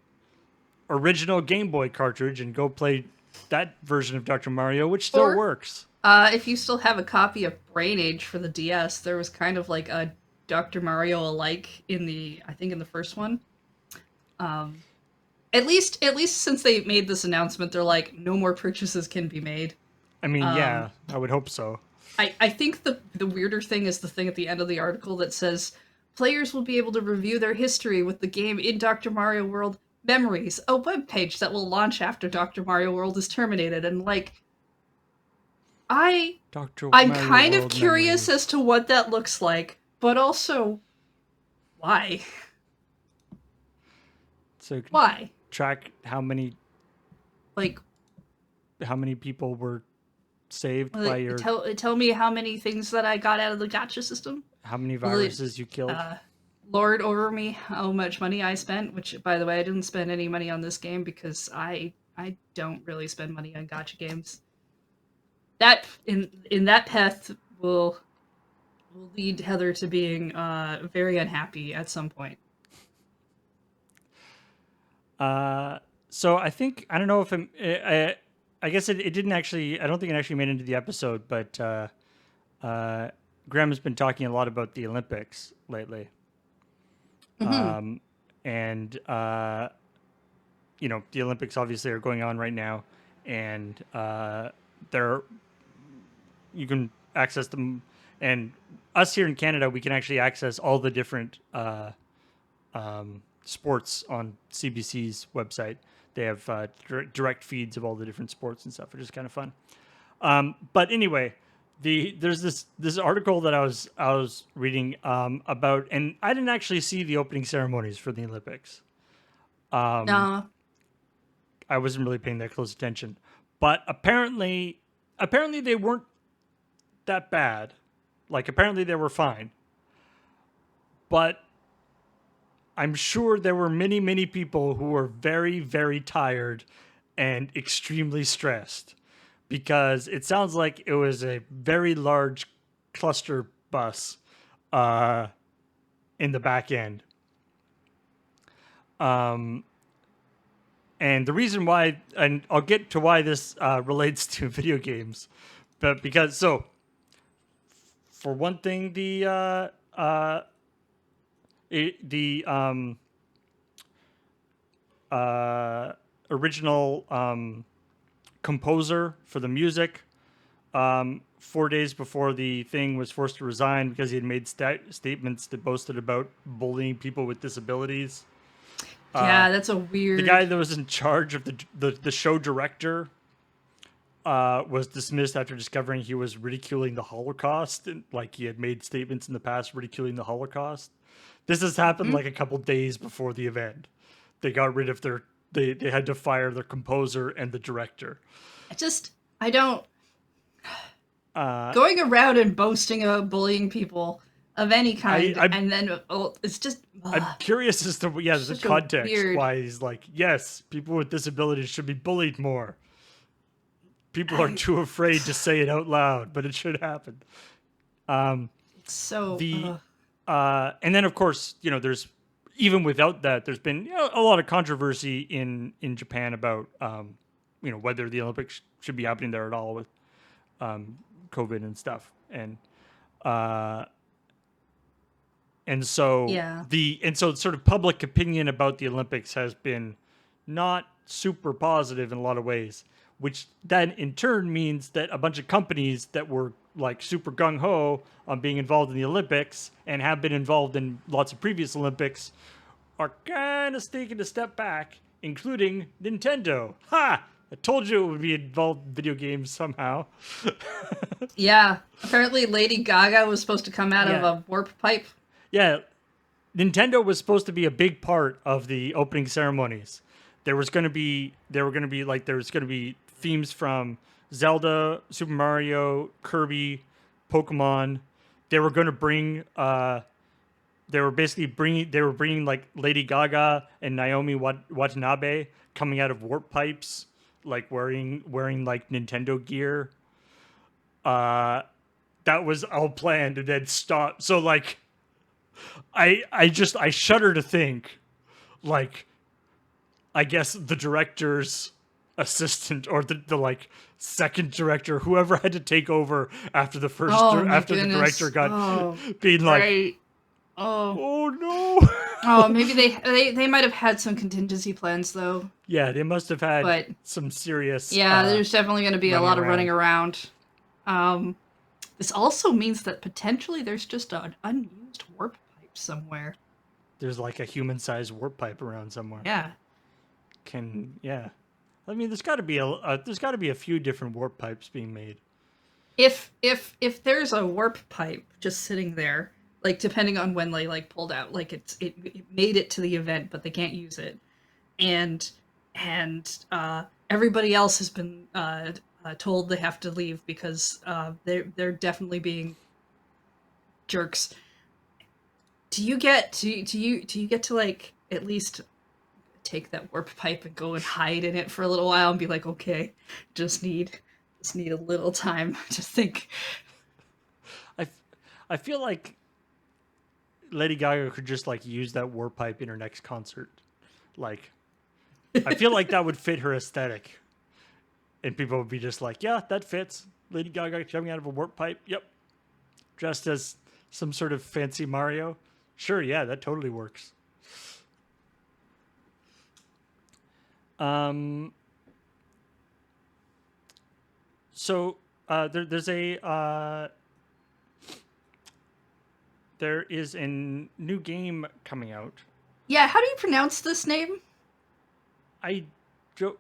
original Game Boy cartridge and go play that version of Dr. Mario, which still Or works. if you still have a copy of Brain Age for the DS, there was kind of like a Dr. Mario alike in the, I think in the first one. Um, at least since they made this announcement, they're like no more purchases can be made. I mean, Um, yeah, I would hope so. I think the weirder thing is the thing at the end of the article that says players will be able to review their history with the game in Dr. Mario World Memories, a webpage that will launch after Dr. Mario World is terminated. And like, I Dr. I'm Mario kind of World curious Memories. as to what that looks like, but also why? So you can Why? track Like, how many people were saved by your tell me how many things that I got out of the gotcha system. how many Will it viruses you killed. uh, lord over me how much money I spent? Which, by the way, I didn't spend any money on this game because I don't really spend money on gotcha games. That in that path will lead Heather to being very unhappy at some point. So I think I don't know if I guess it didn't actually. I don't think it actually made it into the episode, but Graham has been talking a lot about the Olympics lately, Mm-hmm. and the Olympics obviously are going on right now, and they're you can access them, and us here in Canada we can actually access all the different sports on CBC's website. They have direct feeds of all the different sports and stuff, which is kind of fun. But anyway, there's this article that I was reading about, and I didn't actually see the opening ceremonies for the Olympics. Nah. I wasn't really paying that close attention, but apparently they weren't that bad. Like apparently they were fine, but I'm sure there were many people who were very tired and extremely stressed because it sounds like it was a very large cluster bus uh, in the back end. And the reason why, and I'll get to why this relates to video games, but because so for one thing, the original composer for the music 4 days before the thing was forced to resign because he had made statements that boasted about bullying people with disabilities. Yeah, that's a The weird. guy that was in charge of the show director was dismissed after discovering he was ridiculing the Holocaust, and like he had made statements in the past ridiculing the Holocaust. This has happened like a couple days before the event. They got rid of they had to fire their composer and the director. I don't. Going around and boasting about bullying people of any I kind, I'm and then it's just I'm curious as to the such a context weird. why he's like, yes, people with disabilities should be bullied more. People are I, too afraid to say it out loud, but it should happen. it's so. The And then of course, there's even without that, there's been a lot of controversy in Japan about whether the Olympics should be happening there at all with COVID and stuff, uh, Yeah. and so sort of public opinion about the Olympics has been not super positive in a lot of ways, which then in turn means that a bunch of companies that were like super gung ho on being involved in the Olympics and have been involved in lots of previous Olympics are kind of taking a step back, including Nintendo. Ha! I told you it would be involved in video games somehow. Yeah. Apparently, Lady Gaga was supposed to come out of Yeah. a warp pipe. Yeah, Nintendo was supposed to be a big part of the opening ceremonies. There's going to be themes from Zelda, Super Mario, Kirby, Pokemon. They were going to bring they were bringing like Lady Gaga and Naomi Watanabe coming out of warp pipes, like wearing like Nintendo gear. That was all planned and then stopped. So like I shudder to think, like, I guess the director's assistant or the like second director, whoever had to take over after Oh my after the director goodness. got Oh, being like, right. Oh. oh no. Oh, maybe they might have had some contingency plans though. Yeah, they must have had But some serious yeah, there's definitely going to be a running lot of running around. around. Um, this also means that potentially there's just an unused warp pipe somewhere. There's like a human-sized warp pipe around somewhere. Yeah. Yeah. I mean, there's got to be a few different warp pipes being made. If there's a warp pipe just sitting there, like depending on when they like pulled out, like it made it to the event, but they can't use it, and everybody else has been told they have to leave because they're definitely being jerks. Do you get to like at least take that warp pipe and go and hide in it for a little while and be like, okay, just need a little time to think. I, I feel like Lady Gaga could just like use that warp pipe in her next concert. Like, I feel like that would fit her aesthetic, and people would be just like, "Yeah, that fits." Lady Gaga coming out of a warp pipe. Yep, dressed as some sort of fancy Mario. Sure, yeah, that totally works. Um. So there is a new game coming out. Yeah, how do you pronounce this name?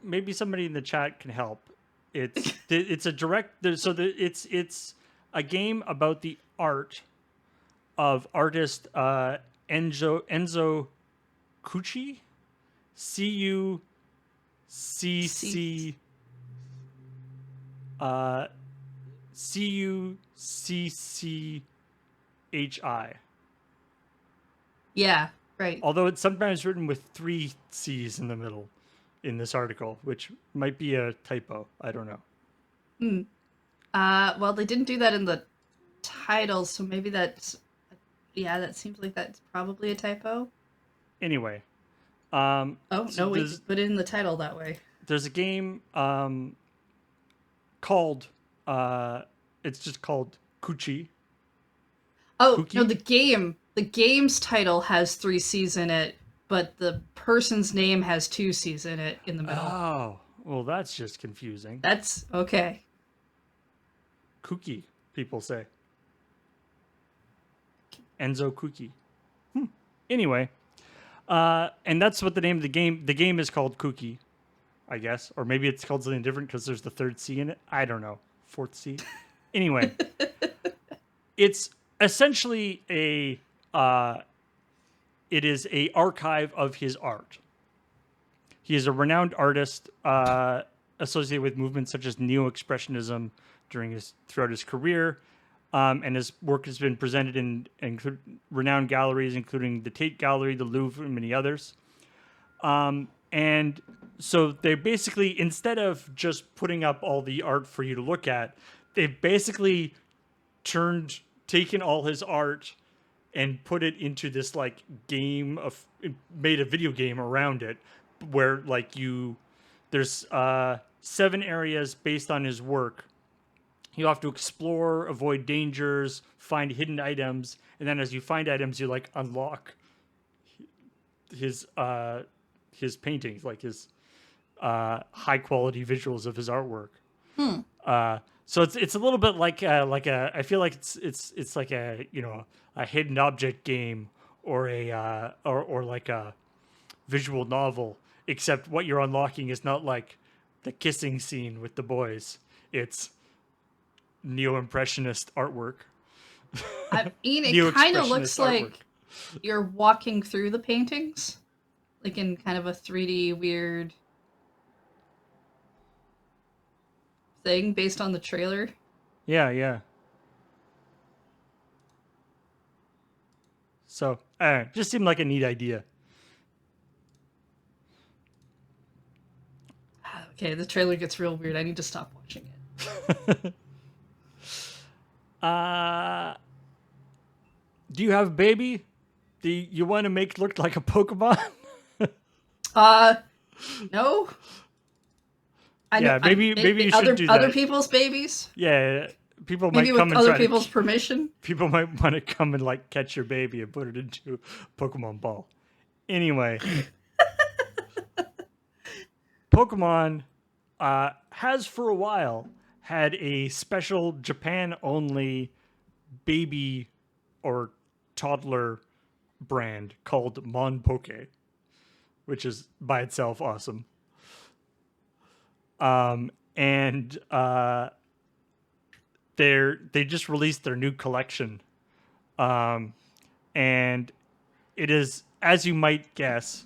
Maybe somebody in the chat can help. It's a direct. It's a game about the art of artist Enzo Cucci, CUCC CUCCHI. Yeah, right. Although it's sometimes written with 3 C's in the middle in this article, which might be a typo. I don't know. Well, they didn't do that in the title, so maybe that's yeah, that seems like that's probably a typo. Anyway, Oh, so no, we could put it in the title that way. there's a game called it's just called Kuchi. Oh, Cookie? no, the game's title has 3 C's in it, but the person's name has 2 C's in it in the middle. Oh, well, that's just confusing. That's okay. Cookie, people say. Enzo Cookie. Anyway, and that's what the name of the game is called Cookie, I guess. Or maybe it's called something different because there's the 3rd C in it. I don't know. 4th C. Anyway, it's essentially it is a archive of his art. He is a renowned artist, associated with movements such as neo-expressionism throughout his career. And his work has been presented in renowned galleries, including the Tate Gallery, the Louvre, and many others. And so they basically, instead of just putting up all the art for you to look at, they've basically taken all his art and put it into this like made a video game around it, where like there's 7 areas based on his work. You have to explore, avoid dangers, find hidden items, and then as you find items, you like unlock his paintings, like his high quality visuals of his artwork. So it's a little bit like I feel like it's like a a hidden object game or or like a visual novel, except what you're unlocking is not like the kissing scene with the boys. It's neo-impressionist artwork. I mean, it kind of looks like you're walking through the paintings, like in kind of a 3D weird thing based on the trailer. Yeah. So, just seemed like a neat idea. Okay, the trailer gets real weird. I need to stop watching it. Do you have a baby? Do you want to make look like a Pokemon? No. Maybe you should do that. Other people's babies. Yeah, people Maybe might come with and other people's permission. People might want to come and like catch your baby and put it into Pokemon Ball. Anyway, Pokemon has for a while had a special Japan-only baby or toddler brand called Monpoke, which is by itself awesome. And they just released their new collection, and it is, as you might guess,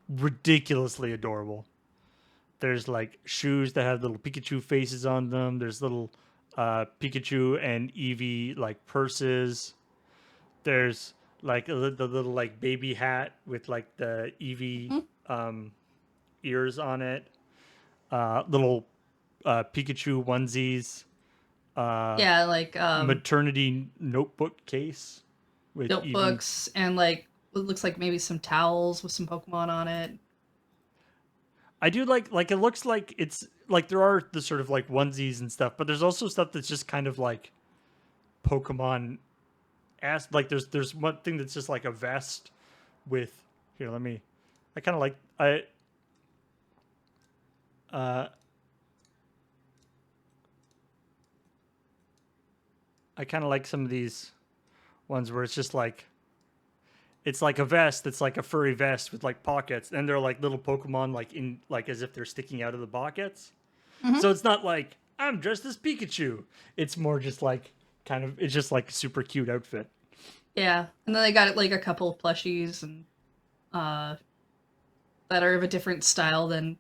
ridiculously adorable. There's like shoes that have little Pikachu faces on them. There's little Pikachu and Eevee like purses. There's like the little like baby hat with like the Eevee ears on it. Little Pikachu onesies. Like maternity notebook case with notebooks Eevee. And like it looks like maybe some towels with some Pokemon on it. I do like it looks like it's like there are the sort of like onesies and stuff, but there's also stuff that's just kind of like Pokemon like there's one thing that's just like a vest with here, I kind of like I kind of like some of these ones where it's just like it's like a vest that's like a furry vest with like pockets, and they're like little Pokemon like in like as if they're sticking out of the pockets. So it's not like I'm dressed as Pikachu. It's more just like it's just like a super cute outfit. Yeah, and then they got like a couple of plushies and that are of a different style than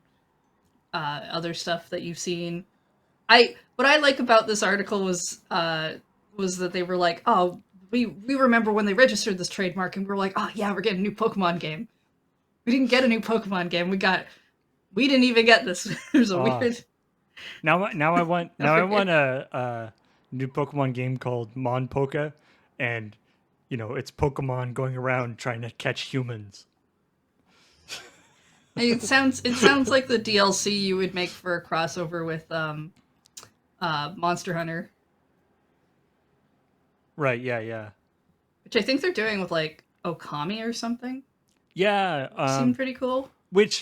other stuff that you've seen. What I like about this article was that they were like, oh, we remember when they registered this trademark, and we were like, oh yeah, we're getting a new Pokemon game. We didn't get a new Pokemon game. We didn't even get this. There's a weird. Now I want a new Pokemon game called Monpoke, and it's Pokemon going around trying to catch humans. It sounds like the DLC you would make for a crossover with Monster Hunter. Right, yeah. Which I think they're doing with like Okami or something. Yeah. Seemed pretty cool. They're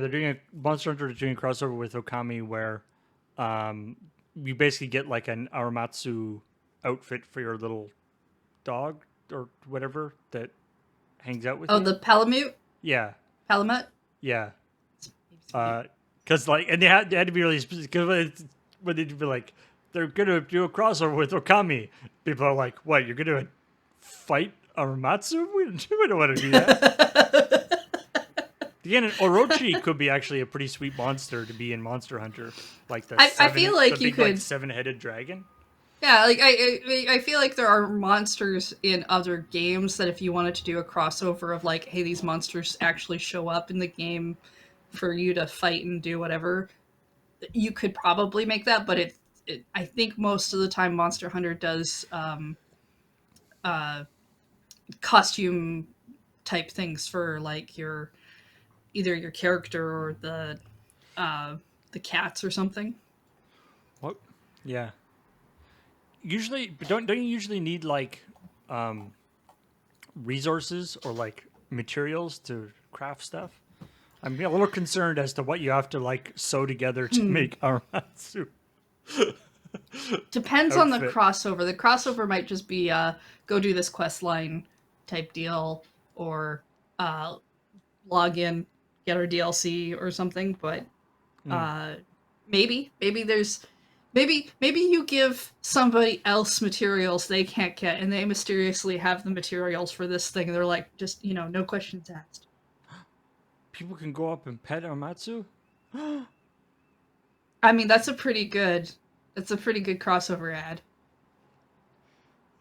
doing Monster Hunter is doing a crossover with Okami where you basically get like an Aramatsu outfit for your little dog or whatever that hangs out with you. Oh, the Palamute? Yeah. Palamute? Yeah. Because and they had to be really specific, because when they'd be like, they're gonna do a crossover with Okami, people are like, what, you're gonna fight Aramatsu? We don't want to do that. Again, an Orochi could be actually a pretty sweet monster to be in Monster Hunter, like I feel like the you big like could. 7-headed dragon. Yeah, like I feel like there are monsters in other games that if you wanted to do a crossover of like, hey, these monsters actually show up in the game for you to fight and do whatever, you could probably make that. But I think most of the time Monster Hunter does uh, costume type things for like your either your character or the cats or something. What? Yeah. Usually, but don't you usually need like resources or like materials to craft stuff? I'm a little concerned as to what you have to like sew together to make Aramatsu Depends on the outfit. crossover. The crossover might just be go do this quest line type deal or uh, log in, get our DLC or something. But Mm. uh, maybe there's maybe you give somebody else materials they can't get, and they mysteriously have the materials for this thing. They're like, just no questions asked. People can go up and pet Aramatsu. I mean, that's a pretty good crossover ad.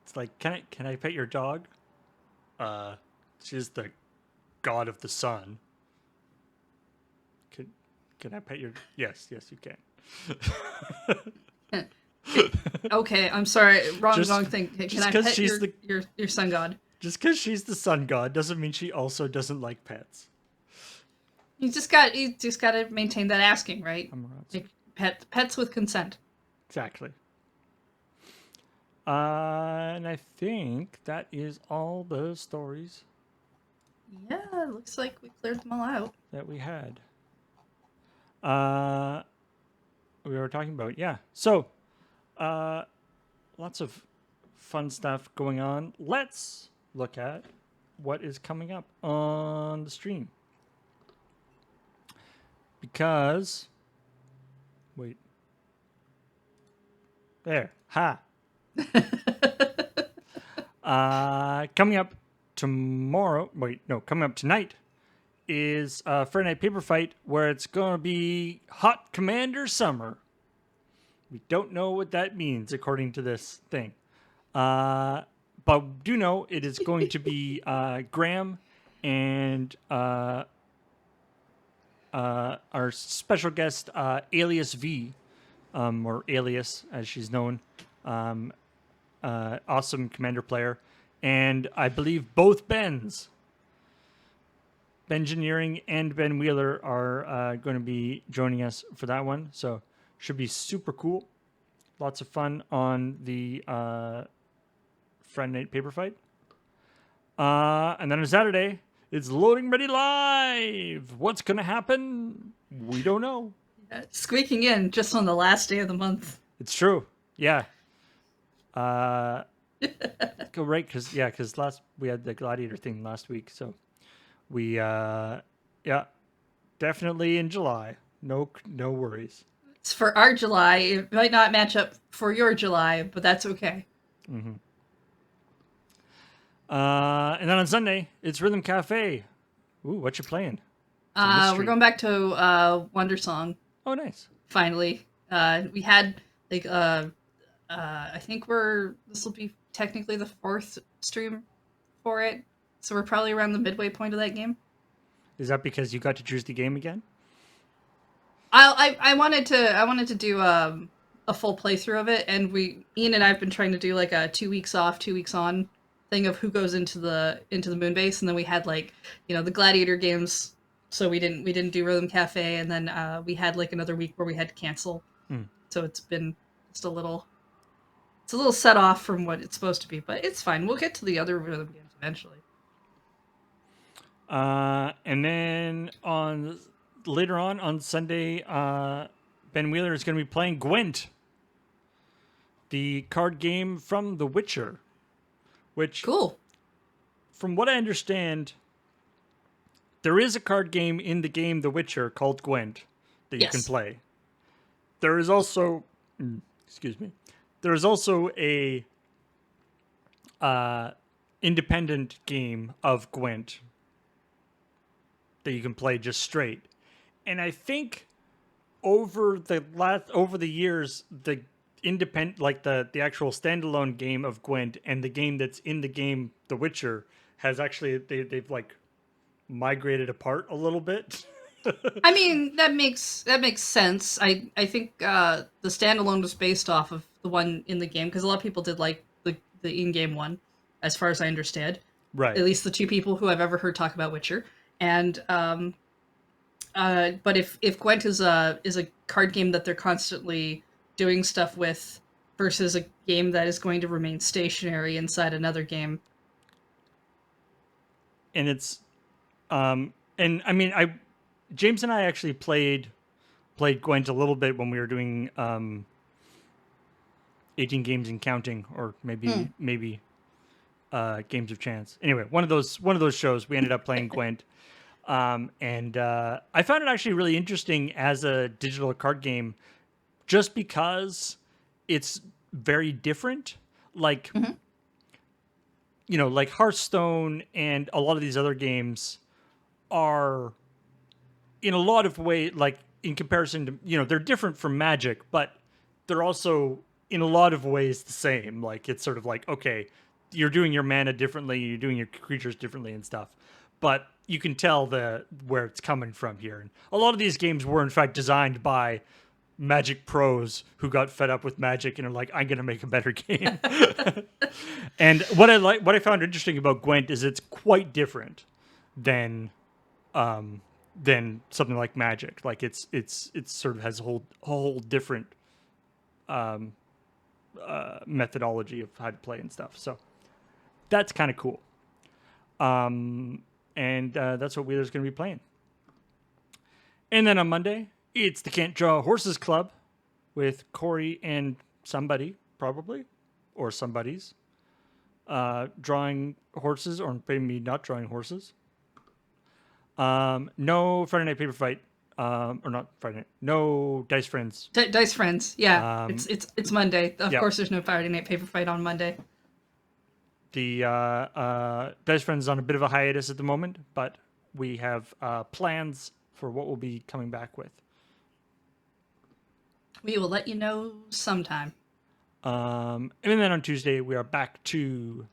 It's like, can I pet your dog? Uh, she's the god of the sun. Can can I pet your? Yes, you can. Okay, I'm sorry, just wrong thing. Can just I because pet she's the your sun god? just because she's the sun god doesn't mean she also doesn't like pets. You just got to maintain that asking, right? Amaranth. Like pets with consent. Exactly. And I think that is all the stories Yeah, it looks like we cleared them all out. that we had. Uh, we were talking about, yeah. So, uh, lots of fun stuff going on. Let's look at what is coming up on the stream. Because, wait, there, ha. Coming up tomorrow, wait, no, coming up tonight is Friday Night Paper Fight, where it's going to be Hot Commander Summer. We don't know what that means according to this thing. But do know it is going to be Graham and our special guest, Alias V, or Alias as she's known. Awesome commander player. And I believe both Bens, Bengineering and Ben Wheeler, are going to be joining us for that one. So should be super cool. Lots of fun on the Friday Night Paper Fight. And then on Saturday, it's Loading Ready Live. What's going to happen? We don't know. Squeaking in just on the last day of the month. It's true. Yeah. Go right, because last we had the Gladiator thing last week, so we yeah, definitely in July. No worries. It's for our July. It might not match up for your July, but that's okay. And then on Sunday, it's Rhythm Cafe. Ooh, what you playing? We're going back to Wonder Song. Oh, nice. Finally, we had like I think this will be technically the fourth stream for it, so we're probably around the midway point of that game. Is that because you got to choose the game again? I wanted to do a full playthrough of it, and Ian and I have been trying to do like a 2 weeks off, 2 weeks on thing of who goes into the moon base, and then we had like the Gladiator games, so we didn't do Rhythm Cafe, and then we had like another week where we had to cancel, so it's been just a little set off from what it's supposed to be, but it's fine. We'll get to the other rhythm games eventually. And then later on Sunday, Ben Wheeler is going to be playing Gwent, the card game from The Witcher, which, Cool. from what I understand, there is a card game in the game The Witcher called Gwent that you can play. There is also, excuse me, there is also a independent game of Gwent that you can play just straight. And I think over the years, the independent, like the actual standalone game of Gwent and the game that's in the game The Witcher has actually they've like migrated apart a little bit. I mean, that makes sense. I think the standalone was based off of the one in the game because a lot of people did like the in-game one, as far as I understand. Right. At least the two people who I've ever heard talk about Witcher. And but if Gwent is a card game that they're constantly doing stuff with versus a game that is going to remain stationary inside another game. And it's and I mean I James and I actually played Gwent a little bit when we were doing 18 games and counting, or maybe Games of Chance. Anyway, one of those shows we ended up playing Gwent. And I found it actually really interesting as a digital card game, just because it's very different. Like, like Hearthstone and a lot of these other games are, in a lot of ways, like in comparison to, they're different from Magic, but they're also in a lot of ways the same. Like, it's sort of like, okay, you're doing your mana differently, you're doing your creatures differently and stuff, but you can tell where it's coming from here. And a lot of these games were in fact designed by Magic pros who got fed up with Magic and are like, I'm gonna make a better game. And what I found interesting about Gwent is it's quite different than something like Magic. Like it's sort of has a whole different methodology of how to play and stuff. So that's kind of cool. And that's what Wheeler's going to be playing. And then on Monday, it's the Can't Draw Horses Club with Corey and somebody, probably, or somebody's, drawing horses, or maybe not drawing horses. No Friday Night Paper Fight, or not Friday Night, no Dice Friends. Dice Friends, yeah. It's Monday. Of course, there's no Friday Night Paper Fight on Monday. The Dice Friends is on a bit of a hiatus at the moment, but we have plans for what we'll be coming back with. We will let you know sometime. And then on Tuesday, we are back to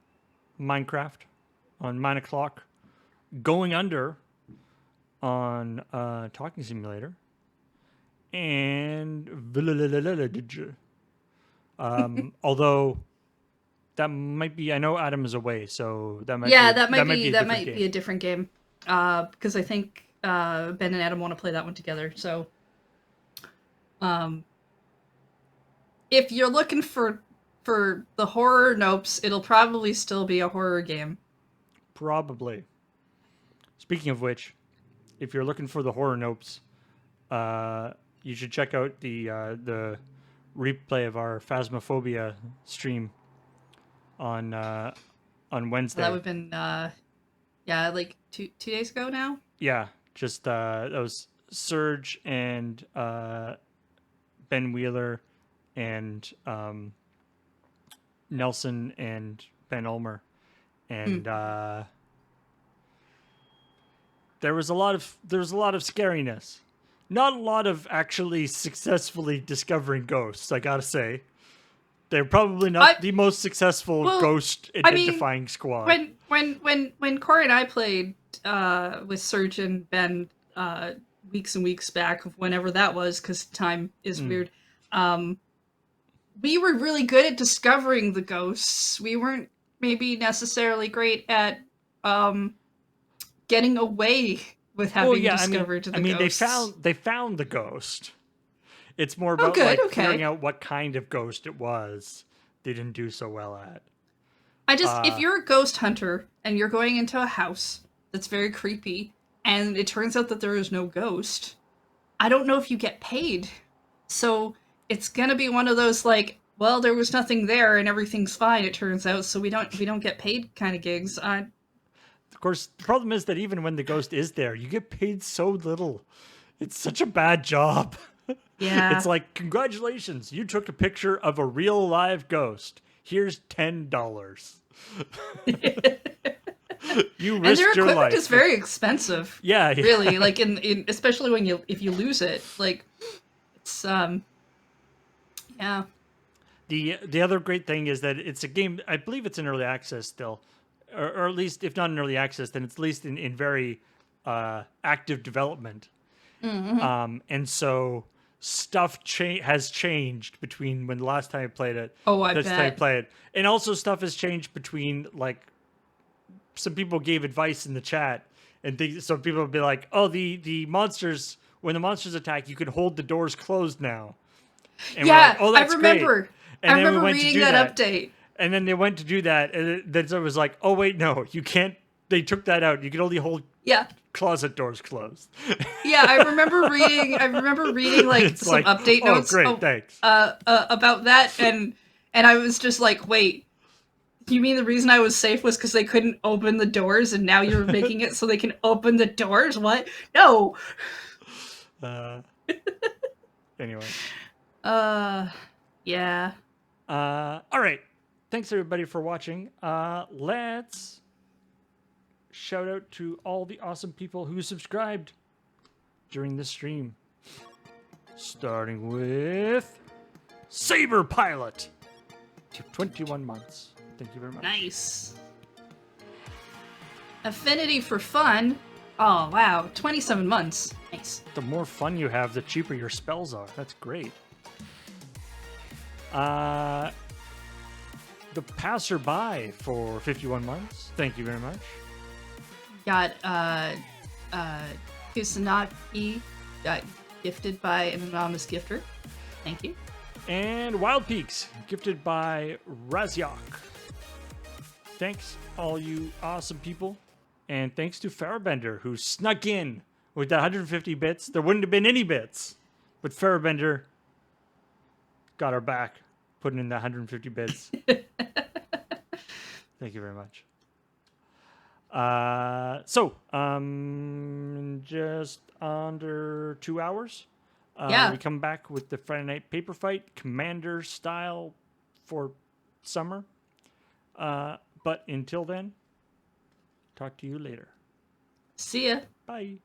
Minecraft on 9 o'clock, Going Under on Talking Simulator, and although that might be, I know Adam is away, so that might be a different game. Because I think Ben and Adam want to play that one together. So, if you're looking for the horror nopes, it'll probably still be a horror game. Probably. Speaking of which, if you're looking for the horror nopes, you should check out the replay of our Phasmophobia stream on Wednesday. That would have been like two days ago now. Yeah, just that was Serge and Ben Wheeler and Nelson and Ben Ulmer, and there was a lot of scariness. Not a lot of actually successfully discovering ghosts, I gotta say. They're probably not the most successful ghost identifying squad. When Corey and I played with Serge and Ben weeks and weeks back, of whenever that was, because time is weird, we were really good at discovering the ghosts. We weren't maybe necessarily great at getting away with having discovered the ghosts. They found the ghost. It's more about figuring out what kind of ghost it was. They didn't do so well at. If you're a ghost hunter and you're going into a house that's very creepy and it turns out that there is no ghost, I don't know if you get paid. So it's gonna be one of those like, well, there was nothing there and everything's fine, it turns out, so we don't get paid kind of gigs. Of course, the problem is that even when the ghost is there, you get paid so little. It's such a bad job. Yeah. It's like, congratulations, you took a picture of a real live ghost. Here's $10. You And their risked your equipment life. is very expensive. Yeah, yeah. Really, like in especially when if you lose it, like it's yeah. The other great thing is that it's a game. I believe it's in early access still, or at least if not in early access, then it's at least in very active development. And so stuff has changed between when the last time I played it, Oh, I this time I bet. played it, and also stuff has changed between like some people gave advice in the chat, and some people would be like, "Oh, the monsters when the monsters attack, you can hold the doors closed now," and we're like, Yeah, "Oh, I that's great." remember. I And then we remember went to reading do that that, update. and then they went to do that, and then it was like, "Oh wait, no, you can't." They took that out. You can only hold Yeah. closet doors closed. Yeah, I remember reading. I remember reading like It's some like, update oh, notes. great, thanks. About that, and I was just like, wait, you mean the reason I was safe was because they couldn't open the doors, and now you're making it so they can open the doors? What? No. Uh, anyway, Yeah. all right. Thanks everybody for watching. Let's shout out to all the awesome people who subscribed during this stream. Starting with Saber Pilot to 21 months. Thank you very much. Nice. Affinity for Fun. Oh wow, 27 months. Nice. The more fun you have, the cheaper your spells are. That's great. The Passerby for 51 months. Thank you very much. Got Kusanagi got gifted by an anonymous gifter. Thank you. And Wild Peaks, gifted by Razyok. Thanks, all you awesome people. And thanks to Farabender, who snuck in with that 150 bits. There wouldn't have been any bits, but Farabender got our back, putting in that 150 bits. Thank you very much. Just under 2 hours. Yeah. We come back with the Friday Night Paper Fight, Commander style for summer. But until then, talk to you later. See ya. Bye.